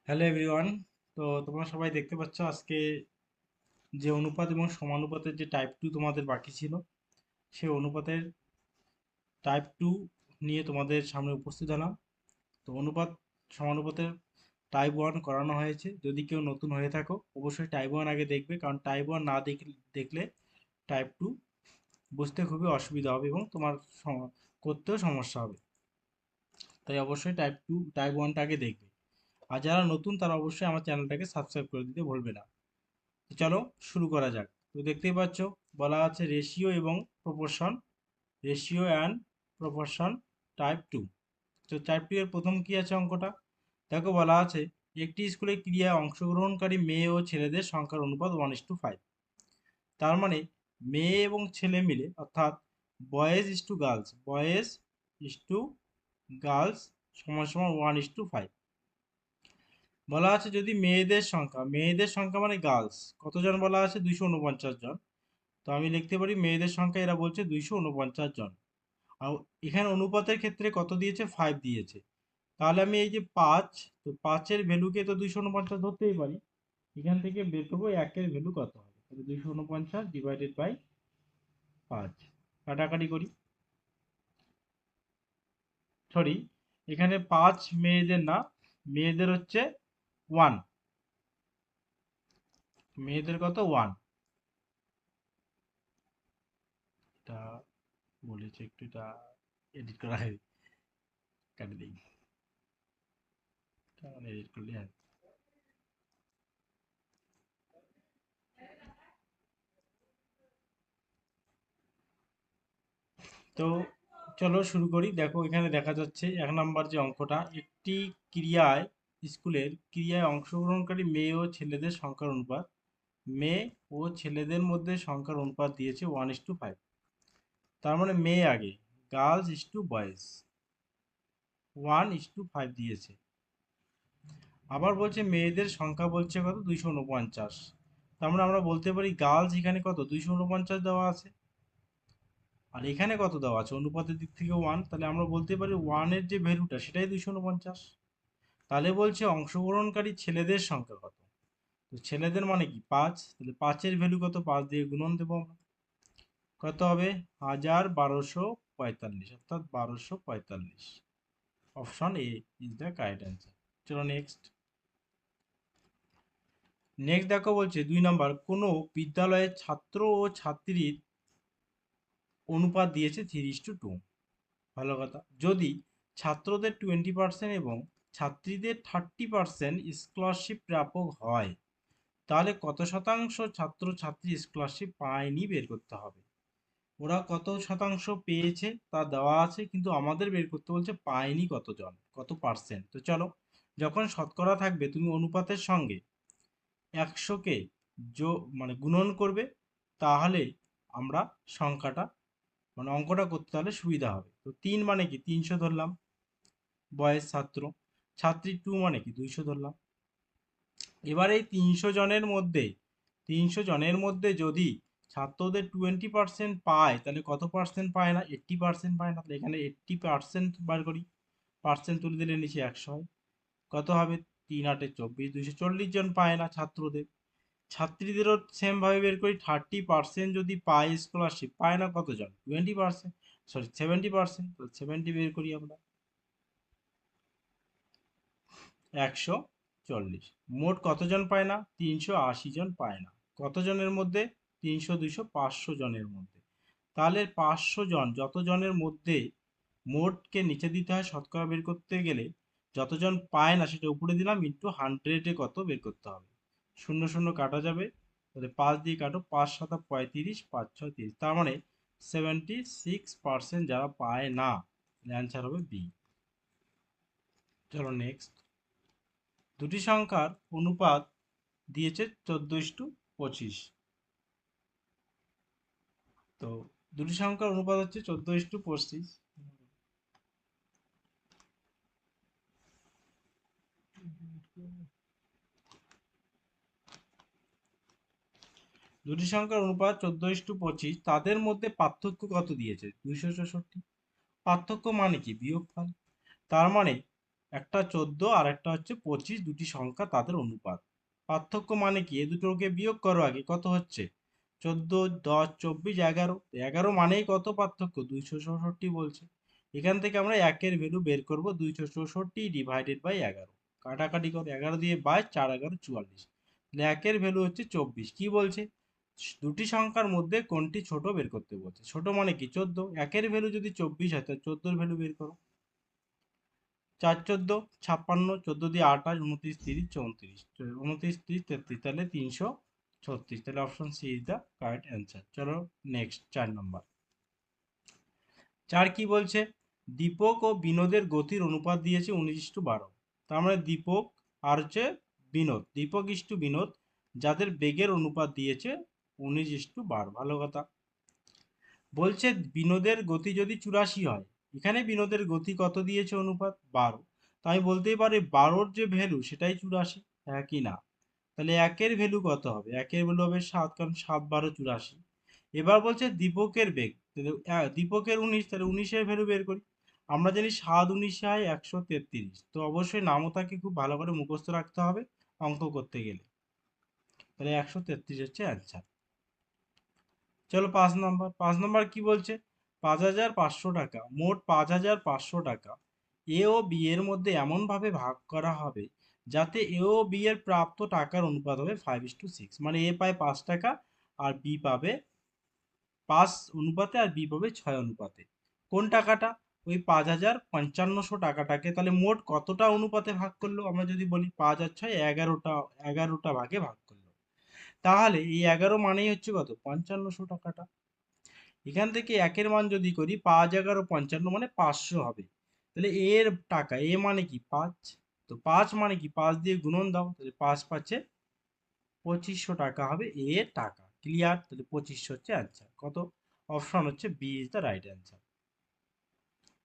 Hello everyone. তো তোমরা সবাই দেখতে পাচ্ছ আজকে যে অনুপাত এবং সমানুপাতের যে টাইপ টু তোমাদের বাকি ছিল, সেই অনুপাতের টাইপ টু নিয়ে তোমাদের সামনে উপস্থিত হলাম। তো অনুপাত সমানুপাতের টাইপ ওয়ান করানো হয়েছে। যদি কেউ নতুন হয়ে থাকো অবশ্যই টাইপ ওয়ান আগে দেখবে, কারণ টাইপ ওয়ান না দেখলে টাইপ টু বুঝতে খুবই অসুবিধা হবে এবং তোমার করতেও সমস্যা হবে। তাই অবশ্যই টাইপ ওয়ানটা আগে দেখবে। আর যারা নতুন তারা অবশ্যই আমার চ্যানেলটাকে সাবস্ক্রাইব করে দিতে ভুলবে না। তো চলো শুরু করা যাক। তো দেখতেই পাচ্ছ বলা আছে রেশিও এবং proportion, ratio and proportion type two. তো টাইপ টু এর প্রথম কি আছে অঙ্কটা দেখো, বলা আছে একটি স্কুলে ক্রিয়ায় অংশগ্রহণকারী মেয়ে ও ছেলেদের সংখ্যার অনুপাত 1:5। তার মানে মেয়ে এবং ছেলে মিলে, অর্থাৎ বয়েজ ইস টু গার্লস সমান সমান 1:5। বলা আছে যদি মেয়েদের সংখ্যা মানে গার্লস কতজন বলা আছে 249 জন। তো আমি লিখতে পারি মেয়েদের সংখ্যা, এরা বলছে 249 জন। আর এখানে অনুপাতের ক্ষেত্রে কত দিয়েছে, 5 দিয়েছে। তাহলে আমি এই যে 5, তো 5-এর ভ্যালুকে তো 249 ধরতেই পারি। এখান থেকে বের করবো একের ভ্যালু কত হবে, তাহলে 249 / 5। কাটাকাটি করি, সরি, এখানে 5 মেয়েদের না, মেয়েদের হচ্ছে 1, মেয়েদের কত 1। এটা বলেছে একটু, এটা এডিট করা হয়, কাটে দিই, তাহলে এডিট করলে হয়। তো চলো শুরু করি। দেখো এখানে দেখা যাচ্ছে 1 নম্বর যে অঙ্কটা, একটি ক্রিয়ায় ক্রিয়ায় অংশগ্রহণকারী মেয়ে ও ছেলেদের সংখ্যার অনুপাত, মেয়ে ও ছেলেদের মধ্যে সংখ্যার অনুপাত দিয়েছে 1:5। তার মানে মেয়ে আগে, গার্লস ইস টু বয়েজ 1:5 দিয়েছে। আবার বলছে মেয়েদের সংখ্যা বলছে কত 249। তার মানে আমরা বলতে পারি গার্লস এখানে কত 249 দেওয়া আছে, আর এখানে কত দেওয়া আছে অনুপাতের দিক থেকে 1, তাহলে আমরা বলতে পারি 1-এর যে ভ্যালুটা সেটাই 249। তাহলে বলছে অংশগ্রহণকারী ছেলেদের সংখ্যা কত। তো ছেলেদের মানে কি 5, তাহলে 5-এর ভ্যালু কত, 5 দিয়ে গুণন দেবো আমরা। কত হবে 1245, অর্থাৎ 1245। Option A is the correct answer. চলো নেক্সট। নেক্সট দেখো বলছে 2 নম্বর, কোনো বিদ্যালয়ের ছাত্র ও ছাত্রীর অনুপাত দিয়েছে 3:2। ভালো কথা। যদি ছাত্রদের 20% এবং ছাত্রীদের 30% স্কলারশিপ প্রাপক হয়, তাহলে কত শতাংশ ছাত্র ছাত্রী স্কলারশিপ পায়নি বের করতে হবে। ওরা কত শতাংশ পেয়েছে তা দেওয়া আছে, কিন্তু আমাদের বের করতে বলছে পায়নি কতজন, কত পার্সেন্ট। তো চলো, যখন শতকরা থাকবে তুমি অনুপাতের সঙ্গে 100-কে মানে গুণন করবে, তাহলে আমরা সংখ্যাটা মানে অঙ্কটা করতে তাহলে সুবিধা হবে। তো 3 মানে কি 300 ধরলাম, বয়েজ ছাত্র, ছাত্রী 2 মানে কি 200 ধরলাম। এবার এই 300 জনের মধ্যে যদি ছাত্রদের 20% পায়, তাহলে কত পার্সেন্ট পায় না, 80% পায় না। তাহলে এখানে 80% বার করি, পার্সেন্ট তুলে দিলে নিচে 100 হয়। কত হবে 3 × 8 = 24, 240 জন পায় না ছাত্রদের। ছাত্রীদেরও সেম ভাবে বের করি, 30% যদি পায় স্কলারশিপ, পায় না কতজন 20%, সরি 70%, 70 বের করি আমরা, 140। মোট কতজন পায় না, 380 জন পায় না। কতজনের মধ্যে, 300 200 500 জনের মধ্যে। তাহলে 500 জন, যত জনের মধ্যে মোটকে নিচে দিতে হয় শতকরা বের করতে গেলে, যতজন পায় না সেটা উপরে দিলাম, ইন্টু 100-এ কত বের করতে হবে। শূন্য শূন্য কাটা যাবে, তাহলে 5 দিয়ে কাটো, 5×7 = 35, 5×6 = 30। তার মানে 76% যারা পায় না, অ্যান্সার হবে বি। চলো নেক্সট। দুটি সংখ্যার অনুপাত দিয়েছে 14:25। তো দুটি সংখ্যার অনুপাত হচ্ছে 14:25। দুটি সংখ্যার অনুপাত 14:25, তাদের মধ্যে পার্থক্য কত দিয়েছে 264। পার্থক্য মানে কি বিয়োগফল। তার মানে একটা 14 আর একটা হচ্ছে 25, দুটি সংখ্যা তাদের অনুপাত। পার্থক্য মানে কি, এ দুটোকে বিয়োগ করো আগে, কত হচ্ছে 14, 10, 24, 11। 11 মানেই কত পার্থক্য, 264 বলছে। এখান থেকে আমরা একের ভ্যালু বের করব, 264 ডিভাইডেড বাই 11। কাটাকাটি করো, 11 দিয়ে 22, 4 11 44। তাহলে একের ভ্যালু হচ্ছে 24। কি বলছে, দুটি সংখ্যার মধ্যে কোনটি ছোট বের করতে বলছে। ছোট মানে কি 14, একের ভ্যালু যদি 24 হয় তাহলে 14 ভ্যালু বের করো। 4 14 56, 14 দিয়ে 28, 29 30 34, 29 30 33, তাহলে 336। তাহলে option C is the correct answer. চলো নেক্সট 4 নম্বর। 4 কি বলছে, দীপক ও বিনোদের গতির অনুপাত দিয়েছে 19:12। তার মানে দীপক আর হচ্ছে বিনোদ, দীপক ইস্টু বিনোদ, যাদের বেগের অনুপাত দিয়েছে 19:12। ভালো কথা। বলছে বিনোদের গতি যদি 84 হয়, এখানে বিনোদের গতি কত দিয়েছে অনুপাত 12, তো আমি বলতেই পারি 12-র যে ভ্যালু সেটাই 84, হ্যাঁ কি না। তাহলে একের ভ্যালু কত হবে, একের ভ্যালু হবে 7, কারণ 7 12 84। এবার বলছে দীপকের বেগ, তাহলে দীপকের 19, তাহলে 19-এর ভ্যালু বের করি। আমরা জানি 7 19 হয় 133, তো অবশ্যই নামতাকে খুব ভালো করে মুখস্থ রাখতে হবে অঙ্ক করতে গেলে। তাহলে 133 হচ্ছে অ্যান্সার। চলো 5 নম্বর। 5 নম্বর কি বলছে, 5,500 টাকা, মোট 5,500 টাকা এ ও বি এর মধ্যে এমনভাবে ভাগ করা হবে যাতে এ ও বি এর প্রাপ্ত টাকার অনুপাত হবে 5:6। মানে এ পায় 5 টাকা আর বি পাবে 5 অনুপাতে, আর বি পাবে 6 অনুপাতে। কোন টাকাটা, ওই 5,555 টাকাটাকে তাহলে মোট কতটা অনুপাতে ভাগ করলো, আমরা যদি বলি 5 আর 6 11টা, 11টা ভাগে ভাগ করলো। তাহলে এই 11 মানেই হচ্ছে কত, 5,500 টাকাটা। এখান থেকে একের মান যদি করি 5 11 55, মানে 500 হবে। তাহলে এর টাকা, এ মানে কি 5, তো 5 মানে কি 5 দিয়ে গুণন দাও, তাহলে 5 5 2500 টাকা হবে এর টাকা। ক্লিয়ার, তাহলে 2500 হচ্ছে অ্যান্সার। কত, অপশন হচ্ছে B is the right answer.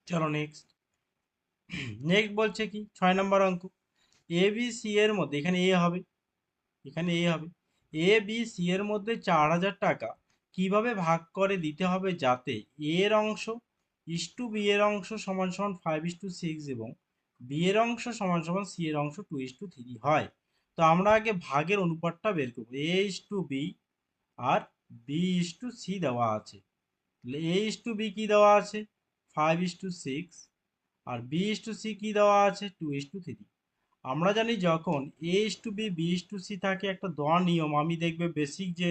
চলো নেক্সট। নেক্সট বলছে কি 6 নম্বর অঙ্ক, এ বি সি এর মধ্যে, এখানে এ হবে, এখানে এ হবে, এ বি সি এর মধ্যে 4,000 টাকা কিভাবে ভাগ করে দিতে হবে যাতে এর অংশ ইস্টু বি এর অংশ সমান সমান 5:6 এবং বি এর অংশ সমান সমান সি এর অংশ 2:3 হয়। তো আমরা আগে ভাগের অনুপাতটা বের করবো। এ ইস্টু বি আর বি ইস্টু সি দেওয়া আছে, তাহলে এ ইস্টু বি কি দেওয়া আছে 5:6, আর বি ইস্টু সি কি দেওয়া আছে 2:3। আমরা জানি যখন A is to B B is to C থাকে, একটা দেওয়া নিয়ম, আমি দেখবে বেসিক যে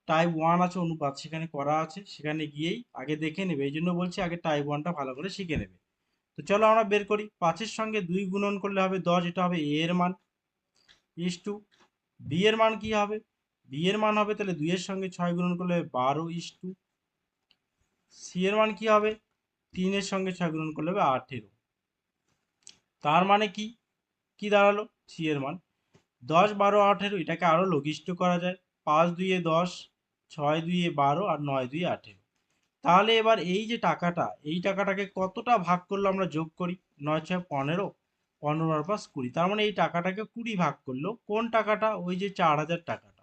টাইপ 1 আছে অনুপাত, সেখানে করা আছে, সেখানে গিয়েই আগে দেখে নেবে। এই জন্য বলছি আগে টাইপ 1টা ভালো করে শিখে নেবে। তো চলো আমরা বের করি, 5-এর সঙ্গে 2 গুণন করলে হবে 10, এটা হবে এ এর মান, ইস টু বি এর মান কি হবে, বি এর মান হবে তাহলে 2 এর সঙ্গে 6 গুণন করলে হবে 12, ইস টু সি এর মান কি হবে, 3 এর সঙ্গে 6 গুণন করলে হবে 18। তার মানে কি, কি দাঁড়ালো, সি এর মান 10 12 18, এটাকে আরো লঘিষ্ঠ করা যায়, 5 2 10, 6 2 12 আর 9 2 18। তাহলে এবার এই যে টাকাটা, এই টাকাটাকে কতটা ভাগ করলো আমরা যোগ করি, 9 6 15, 15 আর 5 20, তার মানে এই টাকাটাকে 20 ভাগ করলো। কোন টাকাটা, ওই যে 4,000 টাকাটা।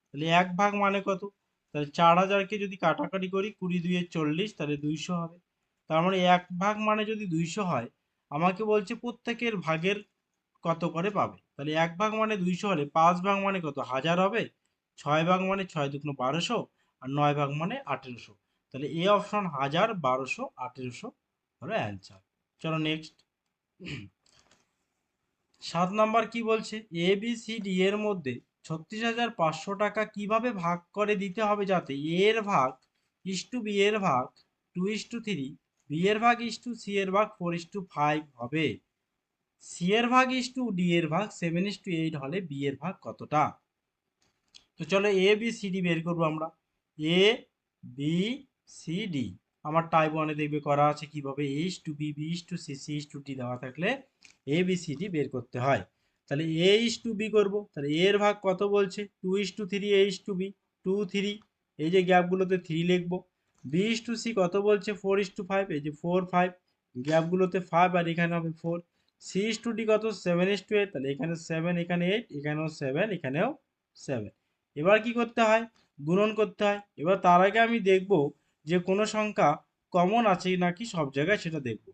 তাহলে 1 ভাগ মানে কত, তাহলে 4,000-কে যদি কাটাকাটি করি 20 2 40, তাহলে 200 হবে। তার মানে 1 ভাগ মানে যদি 200 হয়, আমাকে বলছে প্রত্যেকের ভাগের কত করে পাবে। তাহলে 1 ভাগ মানে 200 হলে 5 ভাগ মানে কত, 1000 হবে, 6 ভাগ মানে 6 দুগুণ 1200, আর 9 ভাগ মানে 1800। তাহলে এ অপশন 1000 1200 1800 হলো অ্যান্সার। চলো নেক্সট। 7 নাম্বার কি বলছে, এ বি সি ডি এর মধ্যে 36,500 টাকা কিভাবে ভাগ করে দিতে হবে যাতে এ এর ভাগ ইস টু বি এর ভাগ 2:3, বি এর ভাগ ইস টু সি এর ভাগ 4:5 হবে। সি এর ভাগ ইস টু ডি এর ভাগ 7:8 হলে বি এর ভাগ কতটা। তো চলো এ বি সি ডি বের করবো আমরা। এ বি সি ডি আমার টাইপ 1-এ দেখবে করা আছে কিভাবে, A is to B B is to C C is to D দেওয়া থাকলে এ বি সি ডি বের করতে হয়। তাহলে এ ইস টু বি করবো, তাহলে এ এর ভাগ কত বলছে 2:3, এ ইস টু বি 2 3, এই যে গ্যাপগুলোতে 3 লিখবো। বি ইস টু সি কত বলছে 4:5, এই যে 4 5, গ্যাপগুলোতে 5 আর এখানে হবে 4। সি ইস টু ডি কত 7:8, তাহলে এখানে 7 এখানে 8, এখানেও 7 এখানেও 7। এবার কি করতে হয়, গুণন করতে হয়। এবার তার আগে আমি দেখব যে কোনো সংখ্যা কমন আছে নাকি সব জায়গায়, সেটা দেখব।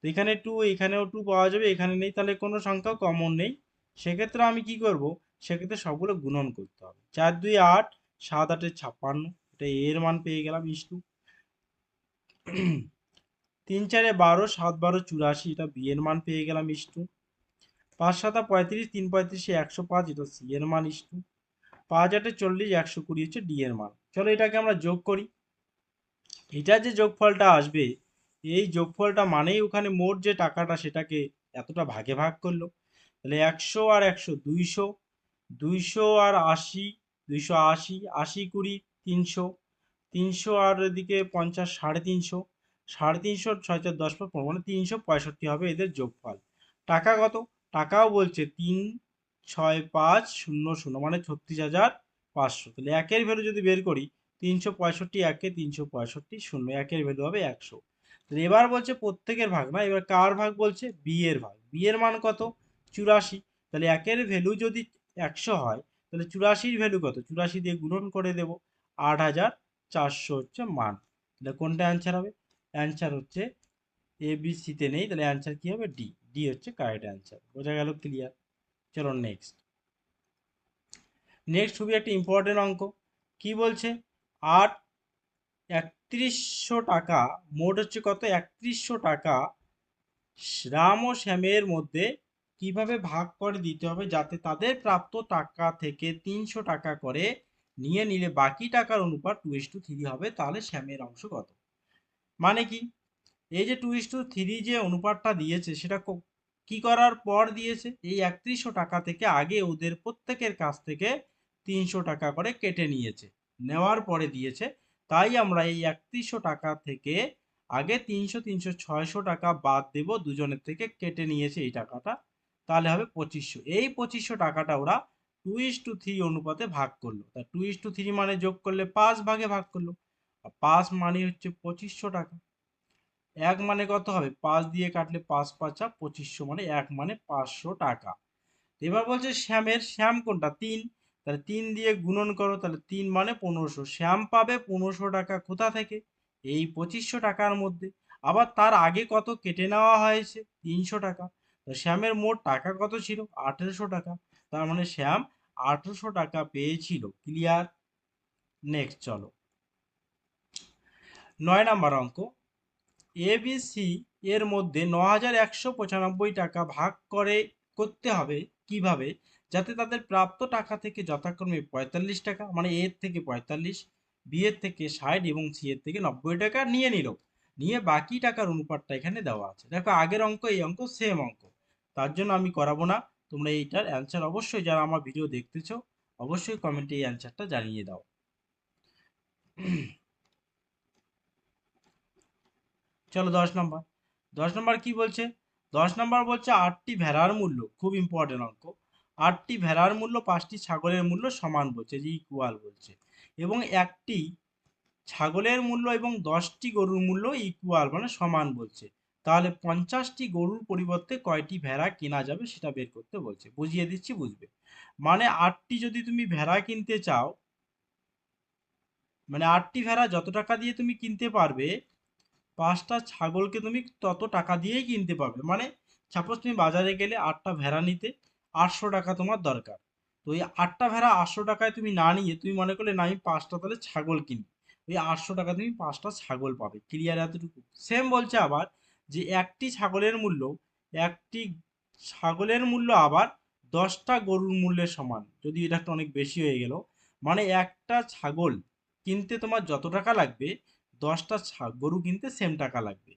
তো এখানে 2, এখানেও 2 পাওয়া যাবে, এখানে নেই, তাহলে কোনো সংখ্যা কমন নেই। সেক্ষেত্রে আমি কি করব, সেক্ষেত্রে সবগুলো গুণন করতে হবে। 4 2 8, 7 8 56, এটা এর মান পেয়ে গেলাম ইস্টু। 3 4 12, 7 12 84, এটা বি এর মান পেয়ে গেলাম ইস্টু। 5 7 35, 3 35 105, এটা সি এর মান ইস্টু। 5 8 40, 120 হচ্ছে ডি এর মান। চলো এটাকে আমরা যোগ করি। এটা যে যোগফলটা আসবে, এই যোগফলটা মানেই ওখানে মোট যে টাকাটা সেটাকে এতটা ভাগে ভাগ করলো। তাহলে 100 আর 100 200, 200 আর 80 280, 80 20 300, 300 আর এদিকে 50 350, 350, 6 4 10 15, মানে 365 হবে এদের যোগফল। টাকা কত? টাকাও বলছে 36500, মানে 36,500। তাহলে একের ভ্যালু যদি বের করি, 365 একে 365 শূন্য, একের ভ্যালু হবে 100। তাহলে এবার বলছে প্রত্যেকের ভাগ না, এবার কার ভাগ বলছে? বি এর ভাগ। বি এর মান কত? 84। তাহলে একের ভ্যালু যদি 100 হয়, তাহলে 84-র ভ্যালু কত? 84 দিয়ে গুণন করে দেব, 8400 হচ্ছে মান। তাহলে কোনটা অ্যান্সার হবে? অ্যান্সার হচ্ছে এ বি সিতে নেই, তাহলে অ্যান্সার কি হবে? ডি। ডি হচ্ছে কারেক্ট অ্যান্সার। বোঝা গেল? ক্লিয়ার? চলো নেক্সট। নেক্সট খুবই একটা ইম্পর্টেন্ট অঙ্ক। কি বলছে? 8 3100 টাকা, মোট হচ্ছে কত? 3100 টাকা রাম ও শ্যামের মধ্যে কিভাবে ভাগ করে দিতে হবে যাতে তাদের প্রাপ্ত টাকা থেকে 300 টাকা করে নিয়ে নিলে বাকি টাকার অনুপাত 2:3 হবে, তাহলে শ্যামের অংশ কত? মানে কি? এই যে 2:3 যে অনুপাতটা দিয়েছে সেটা কি করার পর দিয়েছে? এই 3100 টাকা থেকে আগে ওদের প্রত্যেকের কাছ থেকে 300 টাকা করে কেটে নিয়েছে, নেওয়ার পরে দিয়েছে। তাই আমরা এই 3100 টাকা থেকে আগে 300 300 600 টাকা বাদ দেব, দুজনের থেকে কেটে নিয়েছে এই টাকাটা, তাহলে হবে 2500। এই 2500 টাকাটা ওরা 2:3 অনুপাতে ভাগ করলো। তা 2:3 মানে যোগ করলে 5 ভাগে ভাগ করলো, আর 5 মানে হচ্ছে 2500 টাকা। এক মানে কত হবে? 5 দিয়ে কাটলে 5 5 2500, মানে এক মানে 500 টাকা। এবার বলছে শ্যামের, শ্যাম কোনটা? 3। তাহলে 3 দিয়ে গুণন করো, তাহলে 3 মানে 1500। শ্যাম পাবে 1500 টাকা কোথা থেকে? এই 2500 টাকার মধ্যে। আবার তার আগে কত কেটে নেওয়া হয়েছে? 300 টাকা। তো শ্যামের মোট টাকা কত ছিল? 1800 টাকা। তার মানে শ্যাম 1800 টাকা পেয়েছিল। ক্লিয়ার? নেক্সট চলো। 9 নাম্বার অঙ্ক। এবিসি এর মধ্যে 9195 টাকা ভাগ করতে হবে কিভাবে যাতে তাদের প্রাপ্ত টাকা থেকে যথাক্রমে 45 টাকা, মানে এর থেকে 45, বি এর থেকে 60 এবং সি এর থেকে 90 টাকা নিয়ে নিল, নিয়ে বাকি টাকার অনুপাতটা এখানে দেওয়া আছে। দেখো আগের অঙ্ক এই অঙ্ক সেম অঙ্ক, তার জন্য আমি করাবো না। তোমরা এইটার অ্যান্সার অবশ্যই, যারা আমার ভিডিও দেখতেছো, অবশ্যই কমেন্টে এই অ্যান্সারটা জানিয়ে দাও। চলো 10 নম্বর। 10 নম্বর কি বলছে? 10 নম্বর বলছে 8টি ভেড়ার মূল্য, খুব ইম্পর্টেন্ট অঙ্ক। 8টি ভেড়ার মূল্য 5টি ছাগলের মূল্য সমান বলছে, যে ইকুয়াল বলছে, এবং একটি ছাগলের মূল্য এবং 10টি গরুর মূল্য ইকুয়াল, মানে সমান বলছে। তাহলে 50টি গরুর পরিবর্তে কয়টি ভেড়া কেনা যাবে সেটা বের করতে বলছে। বুঝিয়ে দিচ্ছি, বুঝবে। মানে 8টি যদি তুমি ভেড়া কিনতে চাও, মানে 8টি ভেড়া যত টাকা দিয়ে তুমি কিনতে পারবে, 5টা ছাগলকে তুমি তত টাকা দিয়েই কিনতে পারবে। মানে সাপোজ তুমি বাজারে গেলে 8টা ভেড়া নিতে, 800 টাকা তোমার দরকার। তো ওই 8টা ভেড়া 800 টাকায় তুমি না নিয়ে তুমি মনে করলে না আমি 5টা তাহলে ছাগল কিনি, ওই 800 টাকা তুমি 5টা ছাগল পাবে। ক্লিয়ার? এতটুকু। সেম বলছে আবার যে একটি ছাগলের মূল্য আবার 10টা গরুর মূল্যের সমান। যদি এটা একটা অনেক বেশি হয়ে গেল, মানে একটা ছাগল কিনতে তোমার যত টাকা লাগবে, 10টা গরু কিনতে সেম টাকা লাগবে।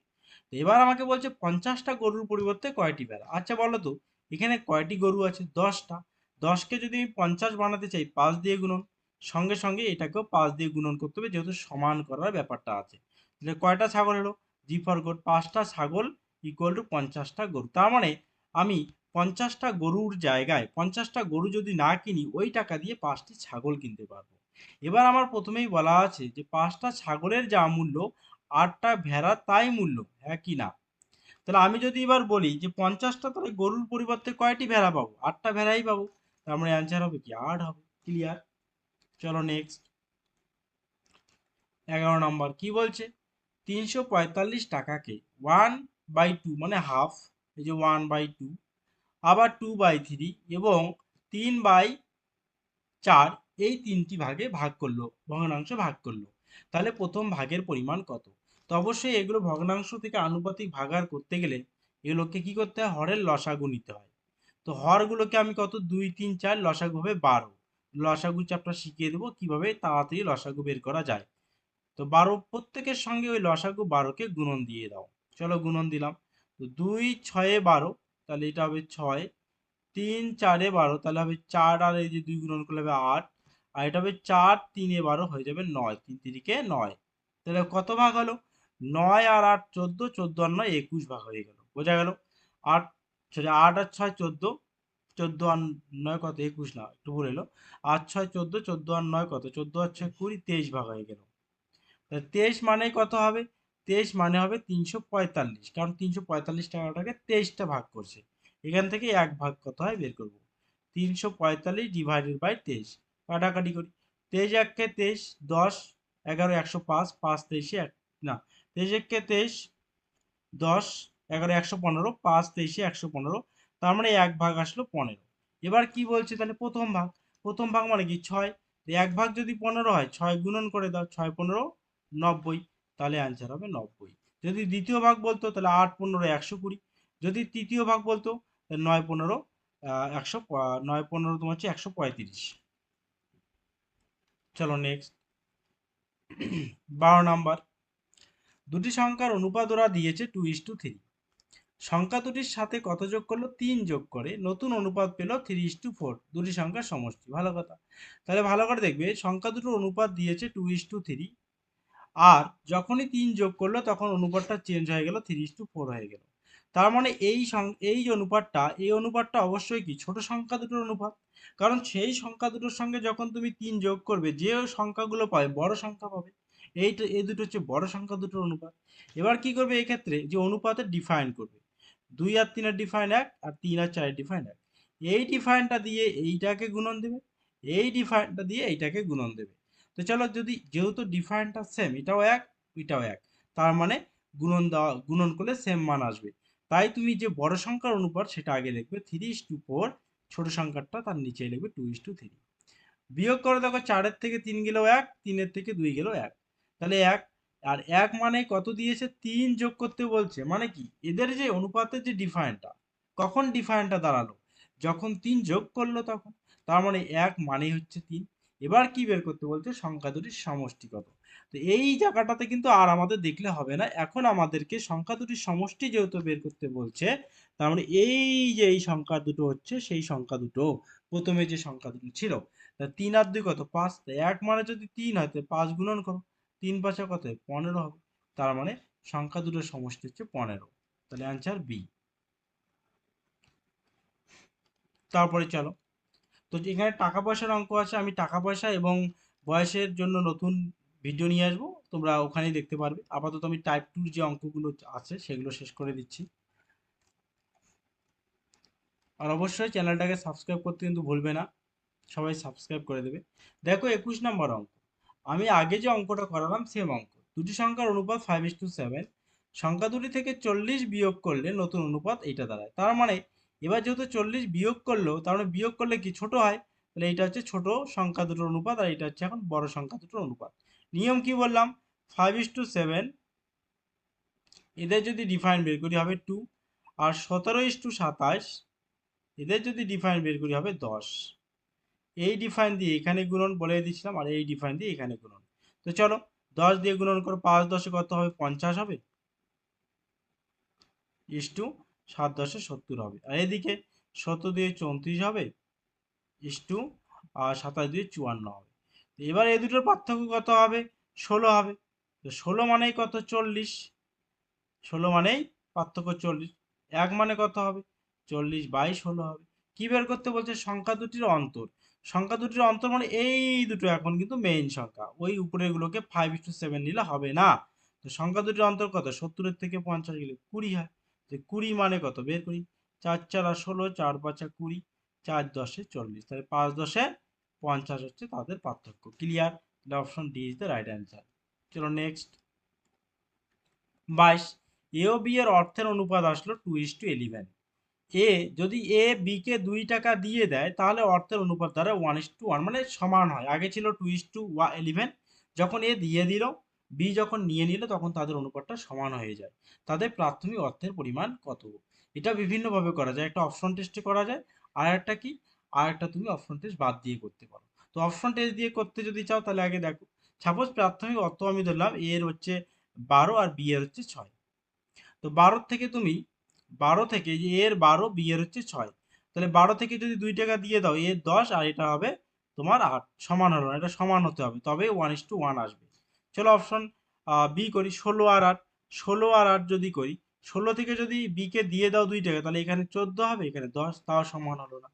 তো এবার আমাকে বলছে 50টা গরুর পরিবর্তে কয়টি ভেড়া। আচ্ছা বলো তো, এখানে কয়টি গরু আছে? 10টা। 10কে যদি আমি 50 বানাতে চাই, 5 দিয়ে গুণন, সঙ্গে সঙ্গে এটাকেও 5 দিয়ে গুণন করতে হবে, যেহেতু সমান করার ব্যাপারটা আছে। তাহলে কয়টা ছাগল হলো? জি ফর গোট, 5টা ছাগল ইকুয়াল টু 50টা গরু। তার মানে আমি 50টা গরুর জায়গায় 50টা গরু যদি না কিনি, ওই টাকা দিয়ে 5টি ছাগল কিনতে পারবো। এবার আমার প্রথমেই বলা আছে যে 5টা ছাগলের যা মূল্য, 8টা ভেড়ার তাই মূল্য, হ্যাঁ কি না? তাহলে আমি যদি এবার বলি যে 50টা, তাহলে গরুর পরিবর্তে কয়টি ভেড়া পাবো? 8টা ভেড়াই পাবো। তার মানে অ্যান্সার হবে কি? 8 হবে। ক্লিয়ার? চলো নেক্সট। 11 নম্বর কি বলছে? 345 টাকাকে বাই টু মানে হাফ, এই যে 1/2, আবার 2/3 এবং 3/4, এই তিনটি ভাগে ভাগ করলো, ভগ্নাংশ ভাগ করলো। তাহলে প্রথম ভাগের পরিমাণ কত? তো অবশ্যই এগুলো ভগ্নাংশ থেকে আনুপাতিক ভাগার করতে গেলে এগুলোকে কি করতে হয়, হরের লসাগু নিতে হয়। তো হরগুলোকে আমি কত, 2 3 4, লসাগু হবে 12। লসাগু চ্যাপ্টার শিখিয়ে দেবো কিভাবে তাড়াতাড়ি লসাগু বের করা যায়। তো 12 প্রত্যেকের সঙ্গে ওই লসাগু 12কে গুণন দিয়ে দাও। চলো গুণন দিলাম। তো 2 6 12, তাহলে এটা হবে 6, 3 4 12, তাহলে হবে 4, আর এই যে 2 গুণন করলে হবে 8, আর এটা হবে 4 3 12, হয়ে যাবে 9, 3 3 9। তাহলে কত ভাগ হলো? 9 আর 8 14, 14 আর 9 21 ভাগ হয়ে গেল। বোঝা গেল? 8 সরি 8 আর 6 14, 14 আর 9 কত, 21 না, একটু ভুল এলো। 8 6 14, 14 আর 9 কত, 14 আর 6 20, 23 ভাগ হয়ে গেল। 23 মানে কত হবে? 23 মানে হবে 345, কারণ 345 টাকাটাকে 23টা ভাগ করছে। এখান থেকে এক ভাগ কত হয় বের করব। 345 ডিভাইডেড বাই 23, কাটাকাটি করি। 23 এককে 23, 10 11 105, 5 23 এক, না, 23 এককে 23, 10 11 115, 5 23 115, তার মানে এক ভাগ আসলো 15। এবার কি বলছে, তাহলে প্রথম ভাগ, প্রথম ভাগ মানে কি 6, এক ভাগ যদি 15 হয় 6 গুণন করে দাও, 6 15 90, তাহলে অ্যান্সার হবে 90। যদি দ্বিতীয় ভাগ বলতো তাহলে 8 15 120, যদি তৃতীয় ভাগ বলতো তাহলে 9 15 100, 9 15 তোমার হচ্ছে 135। চলো নেক্সট। 12 নাম্বার, দুটি সংখ্যার অনুপাত ওরা দিয়েছে 2:3। সংখ্যা দুটির সাথে কত যোগ করলো, 3 যোগ করে নতুন অনুপাত পেল 3:4, দুটি সংখ্যার সমষ্টি। ভালো কথা। তাহলে ভালো করে দেখবে, সংখ্যা দুটোর অনুপাত দিয়েছে 2:3, আর যখনই 3 যোগ করলো তখন অনুপাতটা চেঞ্জ হয়ে গেল, 3:4 হয়ে গেল। তার মানে এই যে অনুপাতটা, এই অনুপাতটা অবশ্যই কি ছোট সংখ্যা দুটোর অনুপাত। কারণ সেই সংখ্যা দুটোর সঙ্গে যখন তুমি 3 যোগ করবে, যে সংখ্যাগুলো পাবে বড় সংখ্যা পাবে। এই দুটো হচ্ছে বড় সংখ্যা দুটোর অনুপাত। এবার কি করবে, এই ক্ষেত্রে যে অনুপাতের ডিফাইন করবে, 2 আর 3 এর ডিফাইন 1, আর 3 আর 4 এর ডিফাইন 1। এই ডিফাইনটা দিয়ে এইটাকে গুণন দেবে, এই ডিফাইনটা দিয়ে এইটাকে গুণন দেবে। তো চলো, যদি যেহেতু ডিফারেন্টটা সেম, এটাও এক এটাও এক, তার মানে গুণন করলে সেম মান আসবে। তাই তুমি যে বড় সংখ্যার অনুপাত সেটা আগে লিখবে 3:4, ছোট সংখ্যাটা তার নিচে লিখবে 2:3। বিয়োগ করে দেখো, 4-এর থেকে 3 গেলেও 1, 3-এর থেকে 2 গেলেও 1, তাহলে 1। আর 1 মানে কত দিয়েছে, 3 যোগ করতে বলছে, মানে কি এদের যে অনুপাতের যে ডিফারেন্টটা, কখন ডিফারেন্টটা দাঁড়ালো, যখন 3 যোগ করলো তখন। তার মানে 1 মানেই হচ্ছে 3। এবার কি বের করতে বলছে, সংখ্যা দুটির সমষ্টি কত। তো এই জায়গাটাতে কিন্তু আর আমাদের দেখলে হবে না, এখন আমাদেরকে সংখ্যা দুটির সমষ্টি যেহেতু বের করতে বলছে, তার মানে এই যে এই সংখ্যা দুটো হচ্ছে সেই সংখ্যা দুটো, প্রথমে যে সংখ্যা দুটো ছিল। তা 3 আর 2 কত, 5, তাই 1 মানে যদি 3 হয় তাহলে 5 গুণন করো, 3 5 কত, 15 হবে। তার মানে সংখ্যা দুটোর সমষ্টি হচ্ছে 15। তাহলে অ্যান্সার বি। তারপরে চলো, তো এখানে টাকা পয়সার অঙ্ক আছে, আমি টাকা পয়সা এবং বয়সের জন্য নতুন ভিডিও নিয়ে আসবো, তোমরা ওখানেই দেখতে পারবে। আপাতত আমি টাইপ 2 যে অঙ্কগুলো আছে সেগুলো শেষ করে দিচ্ছি। আর অবশ্যই চ্যানেলটাকে সাবস্ক্রাইব করতে কিন্তু ভুলবে না, সবাই সাবস্ক্রাইব করে দেবে। দেখো 21 নম্বর অঙ্ক, আমি আগে যে অঙ্কটা করালাম সেম অঙ্ক। দুটি সংখ্যার অনুপাত 5:7, সংখ্যা দুটি থেকে 40 বিয়োগ করলে নতুন অনুপাত এইটা দাঁড়ায়। তার মানে এবার যেহেতু 40 বিয়োগ করলো, তার মানে বিয়োগ করলে কি ছোট হয়, তাহলে এটা হচ্ছে ছোট সংখ্যা দুটোর অনুপাত, আর এটা হচ্ছে এখন বড় সংখ্যা দুটোর অনুপাত। নিয়ম কি বললাম, 5:7, এদের যদি ডিফাইন বের করি হবে 2, আর 17:27, এদের যদি ডিফাইন বের করি হবে 10। এই ডিফাইন দিয়ে এখানে গুণন বলে দিয়েছিলাম, আর এই ডিফাইন দিয়ে এখানে গুণন। তো চলো, 10 দিয়ে গুণন করো, 5 10 কত হবে, 50 হবে, ইস্টু 7 10 70 হবে। আর এদিকে 17 দিয়ে 34 হবে, ইস্টু 27 দিয়ে 54 হবে। এবার এই দুটোর পার্থক্য কত হবে, 16 হবে। তো 16 মানেই কত, 40, 16 মানেই পার্থক্য 40। 1 মানে কত হবে, 40/16 হবে। কি বের করতে বলছে, সংখ্যা দুটির অন্তর। সংখ্যা দুটির অন্তর মানে এই দুটো এখন কিন্তু মেইন সংখ্যা, ওই উপরের গুলোকে 5:7 নিলে হবে না। তো সংখ্যা দুটির অন্তর কত, 70-এর থেকে 50 গেলে 20 হয়। যে 20 মানে কত বের করি, 4 4 16, 4 5 20, 4 10 40, তাহলে 5 10 50 হচ্ছে তাদের পার্থক্য। Clear? Option D is the right answer. চলো নেক্সট। 22, এ ও বি এর অর্থের অনুপাত আসলো 2:11। এ যদি এ বি কে 2 টাকা দিয়ে দেয় তাহলে অর্থের অনুপাত দ্বারা 1:1 মানে সমান হয়। আগে ছিল 2:11, যখন এ দিয়ে দিল, বি যখন নিয়ে নিল, তখন তাদের অনুপাতটা সমান হয়ে যায়। তাদের প্রাথমিক অর্থের পরিমাণ কত? এটা বিভিন্নভাবে করা যায়। একটা অপশন টেস্টে করা যায়, আর একটা কি, আর একটা তুমি অপশন টেস্ট বাদ দিয়ে করতে পারো। তো অপশন টেস্ট দিয়ে করতে যদি চাও তাহলে আগে দেখো, সাপোজ প্রাথমিক অর্থ আমি ধরলাম এ এর হচ্ছে 12 আর বি এর হচ্ছে 6। তো 12 থেকে তুমি, 12 থেকে যে এর 12 বি এর হচ্ছে 6, তাহলে 12 থেকে যদি 2 টাকা দিয়ে দাও, এর 10 আর এটা হবে তোমার 8, সমান হলো না, এটা সমান হতে হবে, তবে 1:1 আসবে। চলো অপশন বি করি, 16 আর 8। 16 আর 8 যদি করি, 16 থেকে যদি বি কে দিয়ে দাও 2 টাকা, তাহলে এখানে 14 হবে, এখানে 10, তাও সমান হলো না।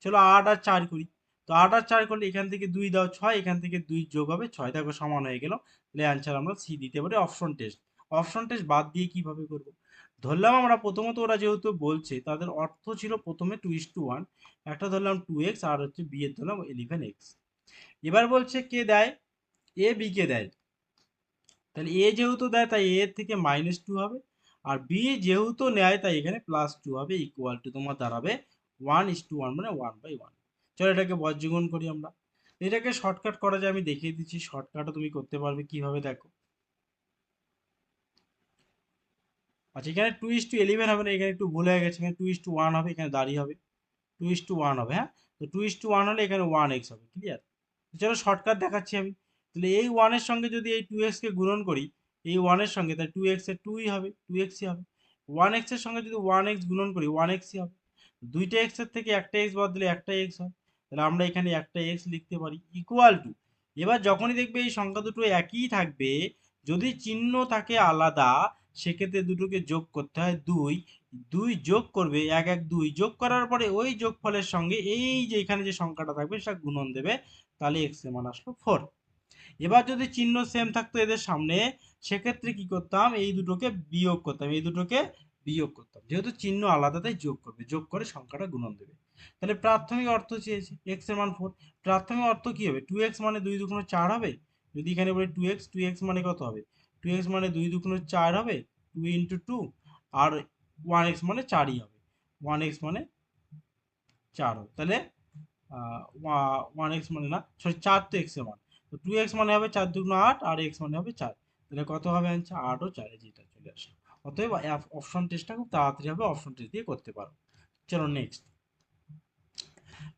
চলো 8 আর 4 করি, তো 8 আর 4 করলে এখান থেকে 2 দাও 6, এখান থেকে 2 যোগ হবে 6, দেখো সমান হয়ে গেল। তাহলে অ্যান্সার আমরা সি দিতে পারি, অপশন টেস্ট। অপশন টেস্ট বাদ দিয়ে কিভাবে করব? ধরলাম আমরা প্রথমত ওরা যেহেতু বলছে তাদের অর্থ ছিল প্রথমে 2:1, একটা ধরলাম 2x আর হচ্ছে বি এর ধরলাম 11x। এবার বলছে কে দেয়, এ বি কে দেয়, তাহলে এ যেহেতু দেয় তাই এ থেকে -2 হবে, আর বি যেহেতু নেয় তাই এখানে +2 হবে, ইকুয়াল টু তোমার দাঁড়াবে 1:1 মানে 1/1। চলো এটাকে বজ্রগুণ করি আমরা। এটাকে শর্টকাট করা যায়, আমি দেখিয়ে দিচ্ছি, শর্টকাটও তুমি করতে পারবে কিভাবে, দেখো। আচ্ছা, এখানে 2:11 হবে না, এখানে একটু ভুল হয়ে গেছে, এখানে 2:1 হবে, এখানে দাঁড়িয়ে হবে 2:1 হবে। হ্যাঁ, তো 2:1 হলে এখানে 1x হবে, ক্লিয়ার। চলো শর্টকাট দেখাচ্ছি আমি। তাহলে এই 1 এর সঙ্গে যদি এই 2x কে গুণন করি, এই 1 এর সঙ্গে, তাহলে 2x এর 2ই হবে, 2xই হবে। 1x এর সঙ্গে যদি 1x গুণন করি, 1xই হবে। দুইটা x এর থেকে একটা x বাদ দিলে একটা x হয়, তাহলে আমরা এখানে একটা x লিখতে পারি, ইকুয়াল টু। এবার যখনই দেখবে এই সংখ্যা দুটো একই থাকবে, যদি চিহ্ন থাকে আলাদা, সেক্ষেত্রে দুটোকে যোগ করতে হয় 2। 2 যোগ করবে, 2 যোগ করার পরে ওই যোগফলের সঙ্গে এই যে এখানে যে সংখ্যাটা থাকবে সেটা গুণন দেবে, তাহলে x এর মান আসলো 4। এবার যদি চিহ্ন সেম থাকতো এদের সামনে, সেক্ষেত্রে কি করতাম, এই দুটোকে বিয়োগ করতাম, এই দুটোকে বিয়োগ করতাম, যেহেতু চিহ্ন আলাদা তাই যোগ করবে, যোগ করে সংখ্যাটা গুণন দেবে। তাহলে প্রাথমিক অর্থ চেয়েছে x এর মান 4, প্রাথমিক অর্থ কি হবে, 2x মানে 2 দুগুণ 4 হবে। যদি এখানে বলি 2x মানে কত হবে, 2x মানে 2 দুগুণ 4 হবে, 2 ইন্টু 2, আর 1x মানে 4ই হবে, 1x মানে 4 হবে। তাহলে 1x মানে, না সরি, 4 তো x এর মান, তো 2x মানে হবে 4 দুগুণ 8, আর x মানে হবে 4। তাহলে কত হবে অ্যান্সার, 8 ও 4, যেটা চলে আসে। অতএব অপশন টেস্টটা খুব তাড়াতাড়ি হবে, অপশন টেস্ট দিয়ে করতে পারো। চলো নেক্সট